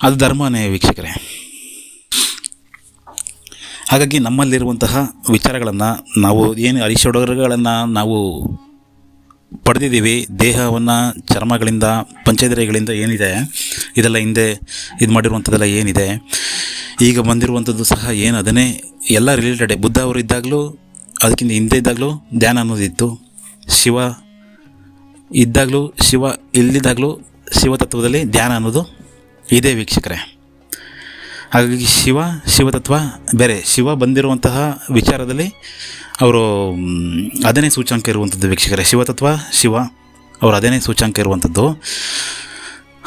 ಅದು ಧರ್ಮನೇ ವೀಕ್ಷಕರೇ. ಹಾಗಾಗಿ ನಮ್ಮಲ್ಲಿರುವಂತಹ ವಿಚಾರಗಳನ್ನು ನಾವು ಏನು ಅರಿಷೊಡರುಗಳನ್ನು ನಾವು ಪಡೆದಿದ್ದೀವಿ, ದೇಹವನ್ನು ಚರ್ಮಗಳಿಂದ, ಪಂಚೇಂದ್ರಿಯಗಳಿಂದ ಏನಿದೆ, ಇದೆಲ್ಲ ಹಿಂದೆ ಇದು ಮಾಡಿರುವಂಥದ್ದೆಲ್ಲ ಏನಿದೆ, ಈಗ ಬಂದಿರುವಂಥದ್ದು ಸಹ ಏನು ಅದನ್ನೇ ಎಲ್ಲ ರಿಲೇಟೆಡೇ. ಬುದ್ಧ ಅವರು ಇದ್ದಾಗಲೂ, ಅದಕ್ಕಿಂತ ಹಿಂದೆ ಇದ್ದಾಗಲೂ ಧ್ಯಾನ ಅನ್ನೋದಿತ್ತು. ಶಿವ ಇದ್ದಾಗಲೂ, ಶಿವ ಇಲ್ಲದಿದ್ದಾಗಲೂ ಶಿವತತ್ವದಲ್ಲಿ ಧ್ಯಾನ ಅನ್ನೋದು ಇದೆ ವೀಕ್ಷಕರೇ. ಹಾಗಾಗಿ ಶಿವತತ್ವ ಬೇರೆ, ಶಿವ ಬಂದಿರುವಂತಹ ವಿಚಾರದಲ್ಲಿ ಅವರು ಅದನ್ನೇ ಸೂಚ್ಯಂಕ ಇರುವಂಥದ್ದು ವೀಕ್ಷಕರೇ. ಶಿವತತ್ವ ಶಿವ ಅವರು ಅದನ್ನೇ ಸೂಚ್ಯಂಕ ಇರುವಂಥದ್ದು.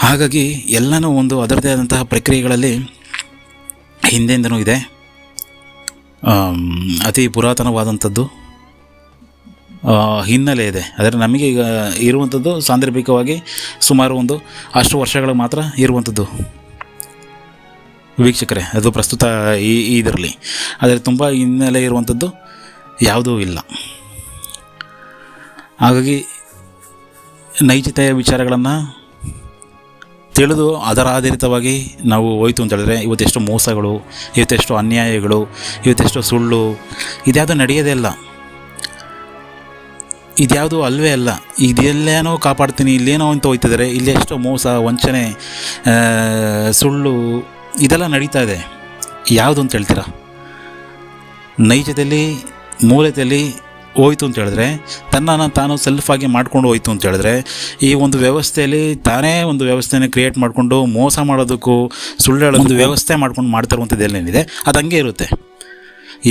ಹಾಗಾಗಿ ಎಲ್ಲನೂ ಒಂದು ಅದರದೇ ಆದಂತಹ ಪ್ರಕ್ರಿಯೆಗಳಲ್ಲಿ ಹಿಂದೆಂದನೂ ಇದೆ. ಅತಿ ಪುರಾತನವಾದಂಥದ್ದು ಹಿನ್ನೆಲೆ ಇದೆ. ಆದರೆ ನಮಗೆ ಈಗ ಇರುವಂಥದ್ದು ಸಾಂದರ್ಭಿಕವಾಗಿ ಸುಮಾರು ಒಂದು ಅಷ್ಟು ವರ್ಷಗಳು ಮಾತ್ರ ಇರುವಂಥದ್ದು ವೀಕ್ಷಕರೇ. ಅದು ಪ್ರಸ್ತುತ ಇದರಲ್ಲಿ, ಆದರೆ ತುಂಬ ಹಿನ್ನೆಲೆ ಇರುವಂಥದ್ದು ಯಾವುದೂ ಇಲ್ಲ. ಹಾಗಾಗಿ ನೈತಿಕತೆಯ ವಿಚಾರಗಳನ್ನು ತಿಳಿದು ಅದರ ಆಧಾರಿತವಾಗಿ ನಾವು ಹೋಯ್ತು ಅಂತ ಹೇಳಿದ್ರೆ ಇವತ್ತೆಷ್ಟು ಮೋಸಗಳು, ಇವತ್ತೆಷ್ಟು ಅನ್ಯಾಯಗಳು, ಇವತ್ತೆಷ್ಟು ಸುಳ್ಳು, ಇದ್ಯಾವುದು ನಡೆಯೋದೇ ಇಲ್ಲ. ಇದ್ಯಾವುದು ಅಲ್ವೇ ಅಲ್ಲ. ಇದೆಲ್ಲೇನೋ ಕಾಪಾಡ್ತೀನಿ, ಇಲ್ಲೇನೋ ಅಂತ ಹೋಯ್ತಿದ್ದಾರೆ, ಇಲ್ಲಿ ಎಷ್ಟೋ ಮೋಸ, ವಂಚನೆ, ಸುಳ್ಳು ಇದೆಲ್ಲ ನಡೀತಾ ಇದೆ. ಯಾವುದು ಅಂತ ಹೇಳ್ತೀರಾ? ನೈಜದಲ್ಲಿ ಮೂಲದಲ್ಲಿ ಹೋಯ್ತು ಅಂತ ಹೇಳಿದ್ರೆ, ತನ್ನನ್ನು ತಾನು ಸೆಲ್ಫಾಗಿ ಮಾಡ್ಕೊಂಡು ಹೋಯ್ತು ಅಂತ ಹೇಳಿದ್ರೆ, ಈ ಒಂದು ವ್ಯವಸ್ಥೆಯಲ್ಲಿ ತಾನೇ ಒಂದು ವ್ಯವಸ್ಥೆನ ಕ್ರಿಯೇಟ್ ಮಾಡಿಕೊಂಡು ಮೋಸ ಮಾಡೋದಕ್ಕೂ, ಸುಳ್ಳು ಹೇಳೋದು ಒಂದು ವ್ಯವಸ್ಥೆ ಮಾಡ್ಕೊಂಡು ಮಾಡ್ತಿರುವಂಥದ್ದು ಏನೇನಿದೆ ಅದು ಹಂಗೆ ಇರುತ್ತೆ.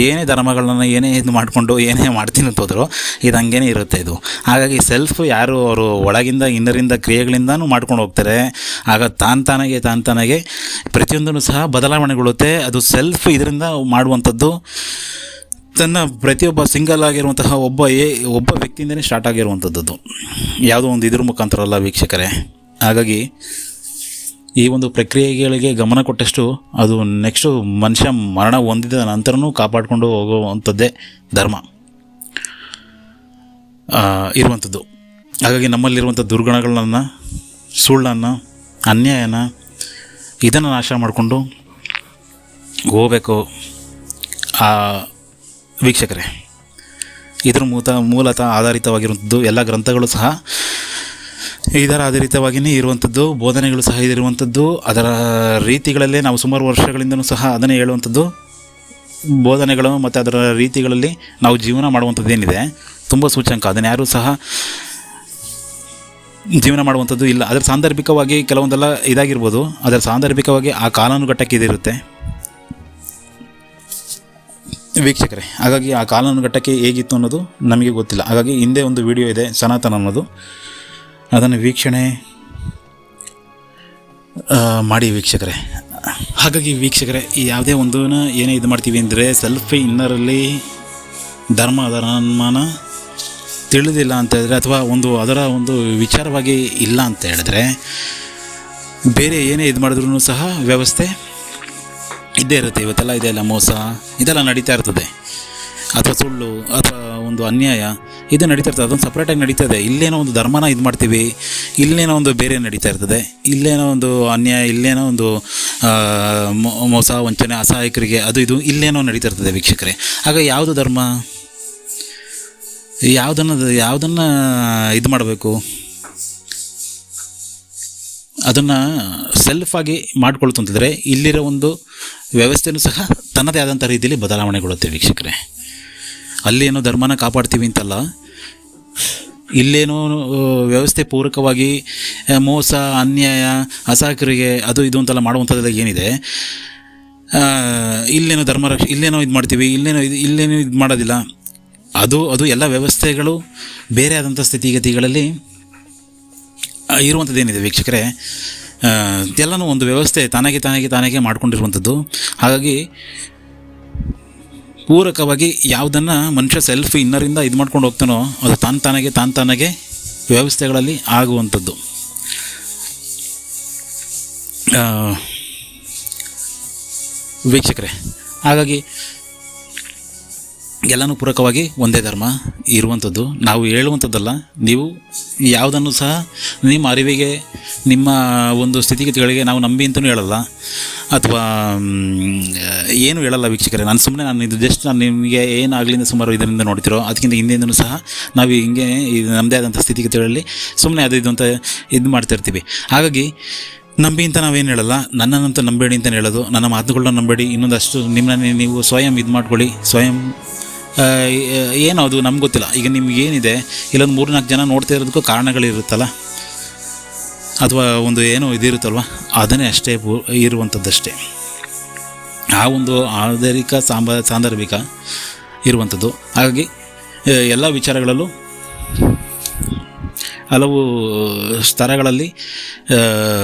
ಏನೇ ಧರ್ಮಗಳನ್ನ ಏನೇ ಇದು ಮಾಡಿಕೊಂಡು ಏನೇ ಮಾಡ್ತೀನಿ ಅಂತ ಹೋದ್ರು ಇದು ಹಂಗೇ ಇರುತ್ತೆ ಇದು. ಹಾಗಾಗಿ ಸೆಲ್ಫ್ ಯಾರು ಅವರು ಒಳಗಿಂದ ಇನ್ನರಿಂದ ಕ್ರಿಯೆಗಳಿಂದನೂ ಮಾಡ್ಕೊಂಡು ಹೋಗ್ತಾರೆ. ಆಗ ತಾನಾಗೆ ಪ್ರತಿಯೊಂದೂ ಸಹ ಬದಲಾವಣೆಗೊಳ್ಳುತ್ತೆ. ಅದು ಸೆಲ್ಫ್ ಇದರಿಂದ ಮಾಡುವಂಥದ್ದು ತನ್ನ ಪ್ರತಿಯೊಬ್ಬ ಸಿಂಗಲ್ ಆಗಿರುವಂತಹ ಒಬ್ಬ ವ್ಯಕ್ತಿಯಿಂದನೇ ಸ್ಟಾರ್ಟ್ ಆಗಿರುವಂಥದ್ದು, ಯಾವುದೋ ಒಂದು ಇದ್ರ ಮುಖಾಂತರ ಅಲ್ಲ ವೀಕ್ಷಕರೇ. ಹಾಗಾಗಿ ಈ ಒಂದು ಪ್ರಕ್ರಿಯೆಗಳಿಗೆ ಗಮನ ಕೊಟ್ಟಷ್ಟು ಅದು ನೆಕ್ಸ್ಟು ಮನುಷ್ಯ ಮರಣ ಹೊಂದಿದ ನಂತರನೂ ಕಾಪಾಡಿಕೊಂಡು ಹೋಗುವಂಥದ್ದೇ ಧರ್ಮ ಇರುವಂಥದ್ದು. ಹಾಗಾಗಿ ನಮ್ಮಲ್ಲಿರುವಂಥ ದುರ್ಗುಣಗಳನ್ನು, ಸುಳ್ಳನ್ನು, ಅನ್ಯಾಯನ ಇದನ್ನು ನಾಶ ಮಾಡಿಕೊಂಡು ಹೋಗಬೇಕು ವೀಕ್ಷಕರೇ. ಇದರ ಮೂಲತಃ ಆಧಾರಿತವಾಗಿರುವಂಥದ್ದು ಎಲ್ಲ ಗ್ರಂಥಗಳು ಸಹ ಇದರ ಆಧಾರಿತವಾಗಿಯೇ ಇರುವಂಥದ್ದು, ಬೋಧನೆಗಳು ಸಹ ಇದಿರುವಂಥದ್ದು. ಅದರ ರೀತಿಗಳಲ್ಲೇ ನಾವು ಸುಮಾರು ವರ್ಷಗಳಿಂದನೂ ಸಹ ಅದನ್ನೇ ಹೇಳುವಂಥದ್ದು. ಬೋಧನೆಗಳು ಮತ್ತು ಅದರ ರೀತಿಗಳಲ್ಲಿ ನಾವು ಜೀವನ ಮಾಡುವಂಥದ್ದು ಏನಿದೆ ತುಂಬ ಸೂಚ್ಯಂಕ. ಅದನ್ನು ಯಾರೂ ಸಹ ಜೀವನ ಮಾಡುವಂಥದ್ದು ಇಲ್ಲ. ಅದರ ಸಾಂದರ್ಭಿಕವಾಗಿ ಕೆಲವೊಂದೆಲ್ಲ ಇದಾಗಿರ್ಬೋದು, ಅದರ ಸಾಂದರ್ಭಿಕವಾಗಿ ಆ ಕಾಲಾನುಘಟ್ಟಕ್ಕೆ ಇದಿರುತ್ತೆ ವೀಕ್ಷಕರೇ. ಹಾಗಾಗಿ ಆ ಕಾಲಾನುಘಟ್ಟಕ್ಕೆ ಹೇಗಿತ್ತು ಅನ್ನೋದು ನಮಗೆ ಗೊತ್ತಿಲ್ಲ. ಹಾಗಾಗಿ ಹಿಂದೆ ಒಂದು ವಿಡಿಯೋ ಇದೆ ಸನಾತನ ಅನ್ನೋದು, ಅದನ್ನು ವೀಕ್ಷಣೆ ಮಾಡಿ ವೀಕ್ಷಕರೇ. ಹಾಗಾಗಿ ವೀಕ್ಷಕರೇ, ಯಾವುದೇ ಒಂದು ಏನೇ ಇದು ಮಾಡ್ತೀವಿ ಅಂದರೆ ಸೆಲ್ಫ್ ಇನ್ನರಲ್ಲಿ ಧರ್ಮನ ತಿಳಿದಿಲ್ಲ ಅಂತ ಹೇಳಿದ್ರೆ, ಅಥವಾ ಅದರ ಒಂದು ವಿಚಾರವಾಗಿ ಇಲ್ಲ ಅಂತ ಹೇಳಿದ್ರೆ, ಬೇರೆ ಏನೇ ಇದು ಮಾಡಿದ್ರೂ ಸಹ ವ್ಯವಸ್ಥೆ ಇದ್ದೇ ಇರುತ್ತೆ. ಇವತ್ತೆಲ್ಲ ಇದೆಯಲ್ಲ, ಮೋಸ ಇದೆಲ್ಲ ನಡೀತಾ ಇರ್ತದೆ, ಅಥವಾ ಸುಳ್ಳು ಅಥವಾ ಒಂದು ಅನ್ಯಾಯ ಇದು ನಡೀತಾ ಇರ್ತದೆ. ಅದೊಂದು ಸಪ್ರೇಟಾಗಿ ನಡೀತದೆ. ಇಲ್ಲೇನೋ ಒಂದು ಧರ್ಮನ ಇದು ಮಾಡ್ತೀವಿ, ಇಲ್ಲೇನೋ ಒಂದು ಬೇರೆ ನಡೀತಾ ಇರ್ತದೆ, ಇಲ್ಲೇನೋ ಒಂದು ಅನ್ಯಾಯ, ಇಲ್ಲೇನೋ ಒಂದು ಮೋಸ, ವಂಚನೆ, ಅಸಹಾಯಕರಿಗೆ ಅದು ಇದು ಇಲ್ಲೇನೋ ನಡೀತಾ ಇರ್ತದೆ ವೀಕ್ಷಕರೇ. ಆಗ ಯಾವುದು ಧರ್ಮ, ಯಾವುದನ್ನು ಇದು ಮಾಡಬೇಕು, ಅದನ್ನು ಸೆಲ್ಫಾಗಿ ಮಾಡ್ಕೊಳ್ತಂತಂದರೆ ಇಲ್ಲಿರೋ ಒಂದು ವ್ಯವಸ್ಥೆಯೂ ಸಹ ತನ್ನದೇ ಆದಂಥ ರೀತಿಯಲ್ಲಿ ಬದಲಾವಣೆಗೊಳ್ಳುತ್ತೆ ವೀಕ್ಷಕರೇ. ಅಲ್ಲೇನೋ ಧರ್ಮನ ಕಾಪಾಡ್ತೀವಿ ಅಂತಲ್ಲ, ಇಲ್ಲೇನೋ ವ್ಯವಸ್ಥೆ ಪೂರಕವಾಗಿ ಮೋಸ, ಅನ್ಯಾಯ, ಅಸಹಕರಿಗೆ ಅದು ಇದು ಅಂತೆಲ್ಲ ಮಾಡುವಂಥದ್ದೆಲ್ಲ ಏನಿದೆ, ಇಲ್ಲೇನೋ ಇಲ್ಲೇನೋ ಇದು ಮಾಡ್ತೀವಿ, ಇಲ್ಲೇನೋ ಇದು ಮಾಡೋದಿಲ್ಲ, ಅದು ಎಲ್ಲ ವ್ಯವಸ್ಥೆಗಳು ಬೇರೆ ಆದಂಥ ಸ್ಥಿತಿಗತಿಗಳಲ್ಲಿ ಇರುವಂಥದ್ದೇನಿದೆ ವೀಕ್ಷಕರೇ, ಎಲ್ಲನೂ ಒಂದು ವ್ಯವಸ್ಥೆ ತಾನಾಗೆ ಮಾಡ್ಕೊಂಡಿರುವಂಥದ್ದು. ಹಾಗಾಗಿ ಪೂರಕವಾಗಿ ಯಾವುದನ್ನು ಮನುಷ್ಯ ಸೆಲ್ಫ್ ಇನ್ನರಿಂದ ಇದು ಮಾಡ್ಕೊಂಡು ಹೋಗ್ತಾನೋ ಅದು ತಾನಾಗೆ ವ್ಯವಸ್ಥೆಗಳಲ್ಲಿ ಆಗುವಂಥದ್ದು. ವೀಕ್ಷಕರೇ, ಹಾಗಾಗಿ ಎಲ್ಲನೂ ಪೂರಕವಾಗಿ ಒಂದೇ ಧರ್ಮ ಇರುವಂಥದ್ದು. ನಾವು ಹೇಳುವಂಥದ್ದಲ್ಲ, ನೀವು ಯಾವುದನ್ನು ಸಹ ನಿಮ್ಮ ಅರಿವಿಗೆ, ನಿಮ್ಮ ಒಂದು ಸ್ಥಿತಿಗತಿಗಳಿಗೆ ನಾವು ನಂಬಿ ಅಂತಲೂ ಹೇಳಲ್ಲ, ಅಥವಾ ಏನು ಹೇಳಲ್ಲ ವೀಕ್ಷಕರೇ. ನಾನು ಇದು ಜಸ್ಟ್ ನಿಮಗೆ ಏನಾಗಲಿಂದ ಸುಮಾರು ಇದರಿಂದ ನೋಡ್ತಿರೋ ಅದಕ್ಕಿಂತ ಹಿಂದೆಯಿಂದನೂ ಸಹ ನಾವು ಹಿಂಗೆ ಇದು ನಮ್ಮದೇ ಆದಂಥ ಸ್ಥಿತಿಗತಿಗಳಲ್ಲಿ ಸುಮ್ಮನೆ ಅದು ಇದು ಅಂತ ಇದು ಮಾಡ್ತಿರ್ತೀವಿ. ಹಾಗಾಗಿ ನಂಬಿ ಅಂತ ನಾವೇನು ಹೇಳಲ್ಲ, ನನ್ನನ್ನಂತೂ ನಂಬೇಡಿ ಅಂತ ಹೇಳೋದು. ನನ್ನ ಮಾತುಗಳನ್ನ ನಂಬೇಡಿ, ಇನ್ನೊಂದಷ್ಟು ನಿಮ್ಮನ್ನ ನೀವು ಸ್ವಯಂ ಇದು ಮಾಡ್ಕೊಳ್ಳಿ. ಸ್ವಯಂ ಏನೋ ಅದು ನಮ್ಗೆ ಗೊತ್ತಿಲ್ಲ. ಈಗ ನಿಮಗೇನಿದೆ, ಇಲ್ಲೊಂದು 3-4 ಜನ ನೋಡ್ತಾ ಇರೋದಕ್ಕೂ ಕಾರಣಗಳಿರುತ್ತಲ್ಲ, ಅಥವಾ ಒಂದು ಏನೋ ಇದಿರುತ್ತಲ್ವ, ಅದನ್ನೇ ಅಷ್ಟೇ ಇರುವಂಥದ್ದಷ್ಟೇ. ಆ ಒಂದು ಆಧಾರಿಕ ಸಾಂದರ್ಭಿಕ ಇರುವಂಥದ್ದು. ಹಾಗಾಗಿ ಎಲ್ಲ ವಿಚಾರಗಳಲ್ಲೂ ಹಲವು ಸ್ತರಗಳಲ್ಲಿ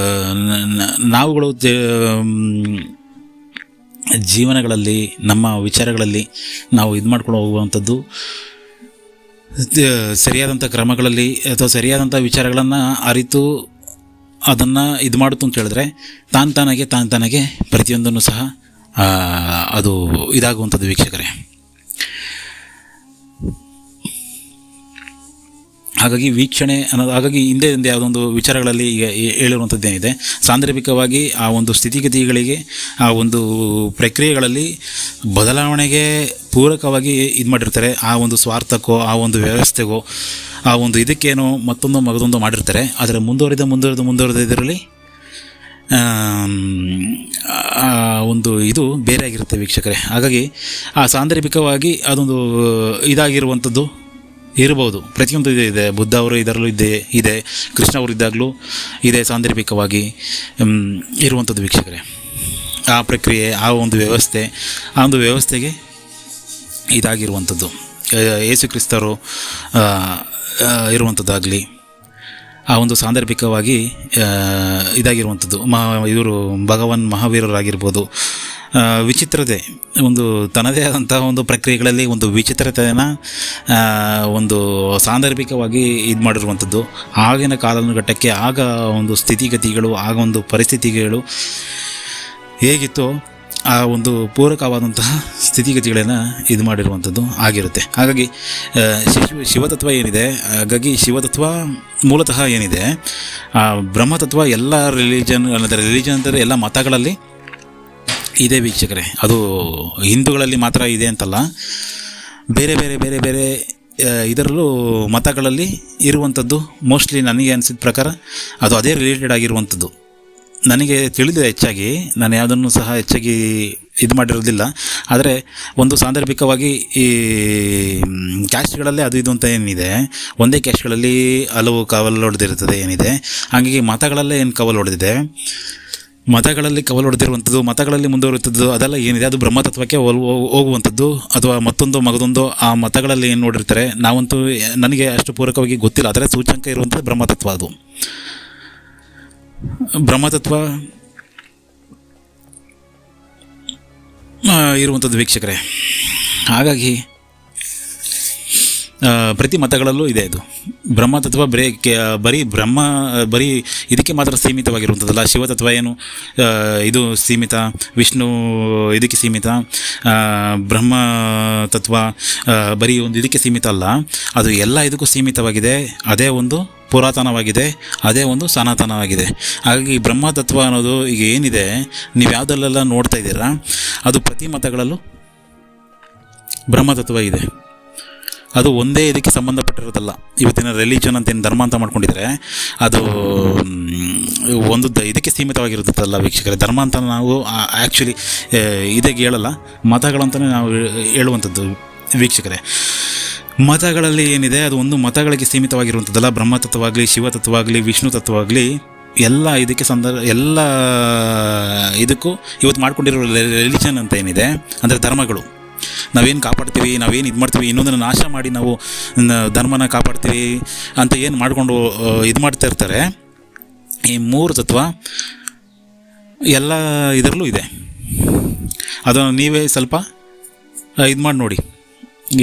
ನಾವುಗಳು ಜೀವನಗಳಲ್ಲಿ, ನಮ್ಮ ವಿಚಾರಗಳಲ್ಲಿ ನಾವು ಇದು ಮಾಡ್ಕೊಂಡು ಹೋಗುವಂಥದ್ದು ಸರಿಯಾದಂಥ ಕ್ರಮಗಳಲ್ಲಿ ಅಥವಾ ಸರಿಯಾದಂಥ ವಿಚಾರಗಳನ್ನು ಅರಿತು ಅದನ್ನು ಇದು ಮಾಡುತ್ತು ಅಂತ ಹೇಳಿದ್ರೆ ತಾನಾಗೆ ಪ್ರತಿಯೊಂದನ್ನು ಸಹ ಅದು ಇದಾಗುವಂಥದ್ದು ವೀಕ್ಷಕರೇ. ಹಾಗಾಗಿ ವೀಕ್ಷಣೆ ಅನ್ನೋದು, ಹಾಗಾಗಿ ಹಿಂದೆ ಯಾವುದೊಂದು ವಿಚಾರಗಳಲ್ಲಿ ಈಗ ಹೇಳಿರುವಂಥದ್ದೇನಿದೆ, ಸಾಂದರ್ಭಿಕವಾಗಿ ಆ ಒಂದು ಸ್ಥಿತಿಗತಿಗಳಿಗೆ, ಆ ಒಂದು ಪ್ರಕ್ರಿಯೆಗಳಲ್ಲಿ ಬದಲಾವಣೆಗೆ ಪೂರಕವಾಗಿ ಇದು ಮಾಡಿರ್ತಾರೆ. ಆ ಒಂದು ಸ್ವಾರ್ಥಕ್ಕೋ, ಆ ಒಂದು ವ್ಯವಸ್ಥೆಗೋ, ಆ ಒಂದು ಇದಕ್ಕೇನೋ ಮಗದೊಂದು ಮಾಡಿರ್ತಾರೆ. ಆದರೆ ಮುಂದುವರೆದ ಇದರಲ್ಲಿ ಒಂದು ಇದು ಬೇರೆ ಆಗಿರುತ್ತೆ ವೀಕ್ಷಕರೇ. ಹಾಗಾಗಿ ಆ ಸಾಂದರ್ಭಿಕವಾಗಿ ಅದೊಂದು ಇದಾಗಿರುವಂಥದ್ದು ಇರ್ಬೋದು. ಪ್ರತಿಯೊಂದು ಇದೆ. ಬುದ್ಧ ಅವರು ಇದರಲ್ಲೂ ಇದೆ, ಕೃಷ್ಣ ಅವರು ಇದ್ದಾಗಲೂ ಇದೆ, ಸಾಂದರ್ಭಿಕವಾಗಿ ಇರುವಂಥದ್ದು ವೀಕ್ಷಕರೇ. ಆ ಪ್ರಕ್ರಿಯೆ, ಆ ಒಂದು ವ್ಯವಸ್ಥೆಗೆ ಇದಾಗಿರುವಂಥದ್ದು. ಯೇಸು ಕ್ರಿಸ್ತರು ಇರುವಂಥದ್ದಾಗಲಿ, ಆ ಒಂದು ಸಾಂದರ್ಭಿಕವಾಗಿ ಇದಾಗಿರುವಂಥದ್ದು. ಇವರು ಭಗವಾನ್ ಮಹಾವೀರರಾಗಿರ್ಬೋದು. ವಿಚಿತ್ರತೆ, ಒಂದು ತನ್ನದೇ ಆದಂಥ ಒಂದು ಪ್ರಕ್ರಿಯೆಗಳಲ್ಲಿ ಒಂದು ವಿಚಿತ್ರತೆಯನ್ನು ಒಂದು ಸಾಂದರ್ಭಿಕವಾಗಿ ಇದು ಮಾಡಿರುವಂಥದ್ದು. ಆಗಿನ ಕಾಲಘಟ್ಟಕ್ಕೆ, ಆಗ ಒಂದು ಸ್ಥಿತಿಗತಿಗಳು, ಆಗ ಒಂದು ಪರಿಸ್ಥಿತಿಗಳು ಹೇಗಿತ್ತೋ ಆ ಒಂದು ಪೂರಕವಾದಂತಹ ಸ್ಥಿತಿಗತಿಗಳನ್ನು ಇದು ಮಾಡಿರುವಂಥದ್ದು ಆಗಿರುತ್ತೆ. ಹಾಗಾಗಿ ಶಿವತತ್ವ ಏನಿದೆ, ಹಾಗಾಗಿ ಶಿವತತ್ವ ಮೂಲತಃ ಏನಿದೆ, ಬ್ರಹ್ಮತತ್ವ ಎಲ್ಲ ರಿಲಿಜನ್ ಅಂದರೆ ಎಲ್ಲ ಮತಗಳಲ್ಲಿ ಇದೆ ವೀಕ್ಷಕರೇ. ಅದು ಹಿಂದೂಗಳಲ್ಲಿ ಮಾತ್ರ ಇದೆ ಅಂತಲ್ಲ, ಬೇರೆ ಇದರಲ್ಲೂ ಮತಗಳಲ್ಲಿ ಇರುವಂಥದ್ದು. ಮೋಸ್ಟ್ಲಿ ನನಗೆ ಅನಿಸಿದ ಪ್ರಕಾರ ಅದು ಅದೇ ರಿಲೇಟೆಡ್ ಆಗಿರುವಂಥದ್ದು. ನನಗೆ ತಿಳಿದಿದೆ ಹೆಚ್ಚಾಗಿ, ನಾನು ಯಾವುದನ್ನು ಸಹ ಹೆಚ್ಚಾಗಿ ಇದು ಮಾಡಿರೋದಿಲ್ಲ. ಆದರೆ ಒಂದು ಸಾಂದರ್ಭಿಕವಾಗಿ ಈ ಕ್ಯಾಸ್ಟ್ಗಳಲ್ಲೇ ಅದು ಇದು ಅಂತ ಏನಿದೆ, ಒಂದೇ ಕ್ಯಾಸ್ಟ್ಗಳಲ್ಲಿ ಹಲವು ಕವಲು ಹೊಡೆದಿರ್ತದೆ ಏನಿದೆ. ಹಾಗಾಗಿ ಮತಗಳಲ್ಲೇ ಏನು ಕವಲು ಹೊಡೆದಿದೆ, ಮತಗಳಲ್ಲಿ ಕವಲು ಹೊಡೆದಿರುವಂಥದ್ದು, ಮತಗಳಲ್ಲಿ ಮುಂದುವರಿಯುವಂಥದ್ದು, ಅದೆಲ್ಲ ಏನಿದೆ ಅದು ಬ್ರಹ್ಮತತ್ವಕ್ಕೆ ಹೋಗುವಂಥದ್ದು. ಅಥವಾ ಮಗದೊಂದು ಆ ಮತಗಳಲ್ಲಿ ಏನು ನೋಡಿರ್ತಾರೆ, ನಾವಂತೂ ನನಗೆ ಅಷ್ಟು ಪೂರಕವಾಗಿ ಗೊತ್ತಿಲ್ಲ. ಅದರ ಸೂಚ್ಯಂಕ ಇರುವಂಥದ್ದು ಬ್ರಹ್ಮತತ್ವ. ಅದು ಬ್ರಹ್ಮತತ್ವ ಇರುವಂಥದ್ದು ವೀಕ್ಷಕರೇ. ಹಾಗಾಗಿ ಪ್ರತಿ ಮತಗಳಲ್ಲೂ ಇದೆ. ಇದು ಬ್ರಹ್ಮತತ್ವ ಬರೀ ಇದಕ್ಕೆ ಮಾತ್ರ ಸೀಮಿತವಾಗಿರುವಂಥದ್ದಲ್ಲ. ಶಿವತತ್ವ ಏನು ಇದು ಸೀಮಿತ, ವಿಷ್ಣು ಇದಕ್ಕೆ ಸೀಮಿತ, ಬ್ರಹ್ಮ ತತ್ವ ಬರೀ ಒಂದು ಇದಕ್ಕೆ ಸೀಮಿತ ಅಲ್ಲ, ಅದು ಎಲ್ಲ ಇದಕ್ಕೂ ಸೀಮಿತವಾಗಿದೆ. ಅದೇ ಒಂದು ಪುರಾತನವಾಗಿದೆ, ಅದೇ ಒಂದು ಸನಾತನವಾಗಿದೆ. ಹಾಗಾಗಿ ಬ್ರಹ್ಮತತ್ವ ಅನ್ನೋದು ಈಗ ಏನಿದೆ, ನೀವು ಯಾವುದಲ್ಲೆಲ್ಲ ನೋಡ್ತಾ ಇದ್ದೀರಾ, ಅದು ಪ್ರತಿ ಮತಗಳಲ್ಲೂ ಬ್ರಹ್ಮತತ್ವ ಇದೆ. ಅದು ಒಂದೇ ಇದಕ್ಕೆ ಸಂಬಂಧಪಟ್ಟಿರೋದಲ್ಲ. ಇವತ್ತಿನ ರಿಲಿಜನ್ ಅಂತ ಏನು ಧರ್ಮ ಅಂತ ಮಾಡ್ಕೊಂಡಿದ್ದಾರೆ, ಅದು ಒಂದು ಇದಕ್ಕೆ ಸೀಮಿತವಾಗಿರುತ್ತಲ್ಲ ವೀಕ್ಷಕರೇ. ಧರ್ಮ ಅಂತ ನಾವು ಆ್ಯಕ್ಚುಲಿ ಇದಕ್ಕೆ ಹೇಳಲ್ಲ, ಮತಗಳಂತಲೇ ನಾವು ಹೇಳುವಂಥದ್ದು ವೀಕ್ಷಕರೇ. ಮತಗಳಲ್ಲಿ ಏನಿದೆ ಅದು ಒಂದು ಮತಗಳಿಗೆ ಸೀಮಿತವಾಗಿರುವಂಥದ್ದಲ್ಲ. ಬ್ರಹ್ಮತತ್ವ ಆಗಲಿ, ಶಿವತತ್ವ ಆಗಲಿ, ವಿಷ್ಣು ತತ್ವ ಆಗಲಿ, ಎಲ್ಲ ಇದಕ್ಕೆ ಎಲ್ಲ ಇದಕ್ಕೂ ಇವತ್ತು ಮಾಡ್ಕೊಂಡಿರೋ ರಿಲಿಜನ್ ಅಂತ ಏನಿದೆ ಅಂದರೆ ಧರ್ಮಗಳು, ನಾವೇನು ಕಾಪಾಡ್ತೀವಿ, ನಾವೇನು ಇದು ಮಾಡ್ತೀವಿ, ಇನ್ನೊಂದನ್ನು ನಾಶ ಮಾಡಿ ನಾವು ಧರ್ಮನ ಕಾಪಾಡ್ತೀವಿ ಅಂತ ಏನು ಮಾಡಿಕೊಂಡು ಇದು ಮಾಡ್ತಾ ಇರ್ತಾರೆ. ಈ ಮೂರು ತತ್ವ ಎಲ್ಲ ಇದರಲ್ಲೂ ಇದೆ. ಅದನ್ನು ನೀವೇ ಸ್ವಲ್ಪ ಇದು ಮಾಡಿ ನೋಡಿ,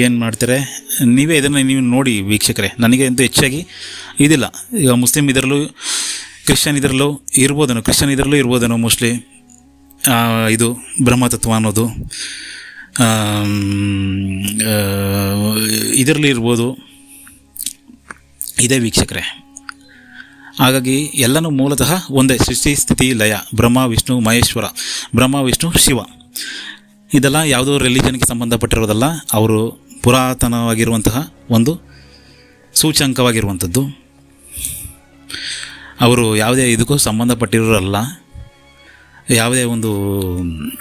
ಏನು ಮಾಡ್ತಾರೆ ನೀವೇ ಇದನ್ನು ನೀವು ನೋಡಿ ವೀಕ್ಷಕರೇ. ನನಗೆ ಅಂತೂ ಹೆಚ್ಚಾಗಿ ಇದಿಲ್ಲ. ಈಗ ಮುಸ್ಲಿಮ್ ಇದರಲ್ಲೂ, ಕ್ರಿಶ್ಚಿಯನ್ ಇದರಲ್ಲೂ ಇರ್ಬೋದೇನೋ, ಕ್ರಿಶ್ಚಿಯನ್ ಇದರಲ್ಲೂ ಇರ್ಬೋದೇನೋ ಮೋಸ್ಟ್ಲಿ ಇದು ಬ್ರಹ್ಮತತ್ವ ಅನ್ನೋದು ಇದರಲ್ಲಿ ಇರ್ಬೋದು. ಇದೇ ವೀಕ್ಷಕರೇ. ಹಾಗಾಗಿ ಎಲ್ಲನೂ ಮೂಲತಃ ಒಂದೇ, ಸೃಷ್ಟಿ ಸ್ಥಿತಿ ಲಯ, ಬ್ರಹ್ಮ ವಿಷ್ಣು ಮಹೇಶ್ವರ, ಬ್ರಹ್ಮ ವಿಷ್ಣು ಶಿವ. ಇದೆಲ್ಲ ಯಾವುದೋ ರಿಲಿಜನ್ಗೆ ಸಂಬಂಧಪಟ್ಟಿರೋದಲ್ಲ, ಅವರು ಪುರಾತನವಾಗಿರುವಂತಹ ಒಂದು ಸೂಚ್ಯಂಕವಾಗಿರುವಂಥದ್ದು. ಅವರು ಯಾವುದೇ ಇದಕ್ಕೂ ಸಂಬಂಧಪಟ್ಟಿರೋರಲ್ಲ, ಯಾವುದೇ ಒಂದು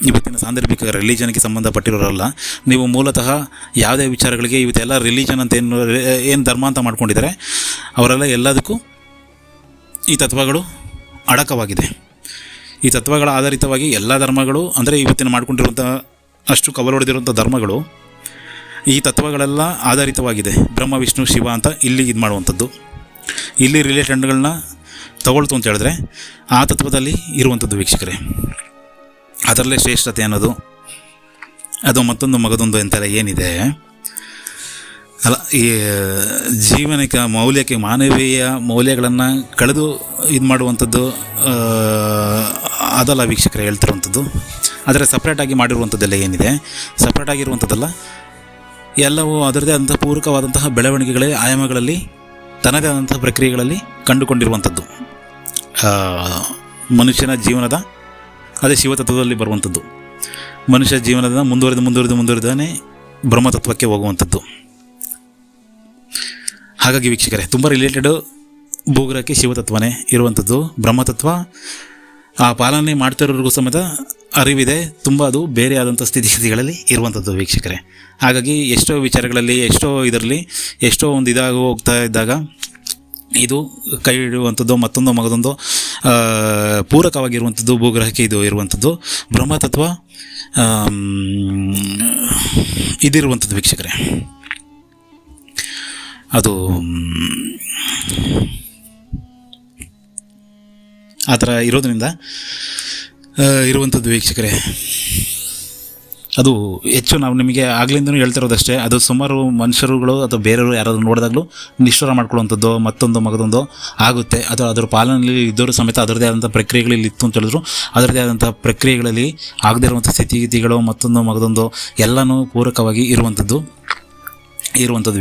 ಇವತ್ತಿನ ಸಾಂದರ್ಭಿಕ ರಿಲಿಜನ್ಗೆ ಸಂಬಂಧಪಟ್ಟಿರೋರಲ್ಲ. ನೀವು ಮೂಲತಃ ಯಾವುದೇ ವಿಚಾರಗಳಿಗೆ ಇವತ್ತೆಲ್ಲ ರಿಲಿಜನ್ ಅಂತ ಏನು ಧರ್ಮ ಅಂತ ಮಾಡ್ಕೊಂಡಿದ್ದಾರೆ, ಅವರೆಲ್ಲ ಎಲ್ಲದಕ್ಕೂ ಈ ತತ್ವಗಳು ಅಡಕವಾಗಿದೆ. ಈ ತತ್ವಗಳ ಆಧಾರಿತವಾಗಿ ಎಲ್ಲ ಧರ್ಮಗಳು, ಅಂದರೆ ಇವತ್ತಿನ ಮಾಡ್ಕೊಂಡಿರುವಂಥ ಅಷ್ಟು ಕವರ್ ಹೊಡೆದಿರುವಂಥ ಧರ್ಮಗಳು ಈ ತತ್ವಗಳೆಲ್ಲ ಆಧಾರಿತವಾಗಿದೆ. ಬ್ರಹ್ಮ ವಿಷ್ಣು ಶಿವ ಅಂತ ಇಲ್ಲಿ ಇದು ಮಾಡುವಂಥದ್ದು, ಇಲ್ಲಿ ರಿಲೇಟೆಡ್ಗಳನ್ನ ತಗೊಳ್ತು ಅಂತ ಹೇಳಿದ್ರೆ ಆ ತತ್ವದಲ್ಲಿ ಇರುವಂಥದ್ದು ವೀಕ್ಷಕರೇ. ಅದರಲ್ಲೇ ಶ್ರೇಷ್ಠತೆ ಅನ್ನೋದು, ಅದು ಮತ್ತೊಂದು ಮಗದೊಂದು ಅಂತೆಲ್ಲ ಏನಿದೆ ಅಲ್ಲ, ಈ ಜೀವನಕ್ಕೆ ಮೌಲ್ಯಕ್ಕೆ, ಮಾನವೀಯ ಮೌಲ್ಯಗಳನ್ನು ಕಳೆದು ಇದು ಮಾಡುವಂಥದ್ದು ಅದಲ್ಲ ವೀಕ್ಷಕರೇ ಹೇಳ್ತಿರುವಂಥದ್ದು. ಆದರೆ ಸಪ್ರೇಟಾಗಿ ಮಾಡಿರುವಂಥದ್ದೆಲ್ಲ ಏನಿದೆ, ಸಪ್ರೇಟಾಗಿರುವಂಥದ್ದಲ್ಲ, ಎಲ್ಲವೂ ಅದರದೇ ಆದಂಥ ಪೂರಕವಾದಂತಹ ಬೆಳವಣಿಗೆಗಳೇ ಆಯಾಮಗಳಲ್ಲಿ, ತನ್ನದೇ ಆದಂತಹ ಪ್ರಕ್ರಿಯೆಗಳಲ್ಲಿ ಕಂಡುಕೊಂಡಿರುವಂಥದ್ದು. ಮನುಷ್ಯನ ಜೀವನದ ಅದೇ ಶಿವತತ್ವದಲ್ಲಿ ಬರುವಂಥದ್ದು. ಮನುಷ್ಯ ಜೀವನದ ಮುಂದುವರೆದಾನೆ ಬ್ರಹ್ಮತತ್ವಕ್ಕೆ ಹೋಗುವಂಥದ್ದು. ಹಾಗಾಗಿ ವೀಕ್ಷಕರೇ, ತುಂಬ ರಿಲೇಟೆಡು ಭೂಗ್ರಹಕ್ಕೆ ಶಿವತತ್ವನೇ ಇರುವಂಥದ್ದು. ಬ್ರಹ್ಮತತ್ವ ಆ ಪಾಲನೆ ಮಾಡ್ತಿರೋರಿಗೂ ಸಮೇತ ಅರಿವಿದೆ, ತುಂಬ ಅದು ಬೇರೆ ಆದಂಥ ಸ್ಥಿತಿಗಳಲ್ಲಿ ಇರುವಂಥದ್ದು ವೀಕ್ಷಕರೇ. ಹಾಗಾಗಿ ಎಷ್ಟೋ ವಿಚಾರಗಳಲ್ಲಿ, ಎಷ್ಟೋ ಒಂದು ಇದಾಗಿ ಹೋಗ್ತಾ ಇದ್ದಾಗ ಇದು ಕೈ ಹಿಡಿಯುವಂಥದ್ದು, ಮತ್ತೊಂದು ಮಗದೊಂದು ಪೂರಕವಾಗಿರುವಂಥದ್ದು ಭೂಗ್ರಹಕ್ಕೆ ಇದು ಇರುವಂಥದ್ದು. ಬ್ರಹ್ಮತತ್ವ ಇದಿರುವಂಥದ್ದು ವೀಕ್ಷಕರೇ. ಅದು ಆ ಥರ ಇರೋದ್ರಿಂದ ಇರುವಂಥದ್ದು ವೀಕ್ಷಕರೇ. ಅದು ಹೆಚ್ಚು ನಾವು ನಿಮಗೆ ಆಗ್ಲಿಂದನೂ ಹೇಳ್ತಿರೋದಷ್ಟೇ. ಅದು ಸುಮಾರು ಮನುಷ್ಯರುಗಳು ಅಥವಾ ಬೇರೆಯವರು ಯಾರಾದರೂ ನೋಡಿದಾಗಲೂ ನಿಷ್ಠುರ ಮಾಡ್ಕೊಳ್ಳುವಂಥದ್ದು, ಮತ್ತೊಂದು ಮಗದೊಂದು ಆಗುತ್ತೆ. ಅದು ಅದರ ಪಾಲನೆಯಲ್ಲಿ ಇದ್ದವರು ಸಮೇತ ಅದರದೇ ಆದಂಥ ಪ್ರಕ್ರಿಯೆಗಳಲ್ಲಿ ಇತ್ತು ಅಂತ ಹೇಳಿದ್ರು, ಅದರದೇ ಆದಂಥ ಪ್ರಕ್ರಿಯೆಗಳಲ್ಲಿ ಆಗದೇ ಇರುವಂಥ ಸ್ಥಿತಿಗತಿಗಳು, ಮತ್ತೊಂದು ಮಗದೊಂದು ಎಲ್ಲನೂ ಪೂರಕವಾಗಿ ಇರುವಂಥದ್ದು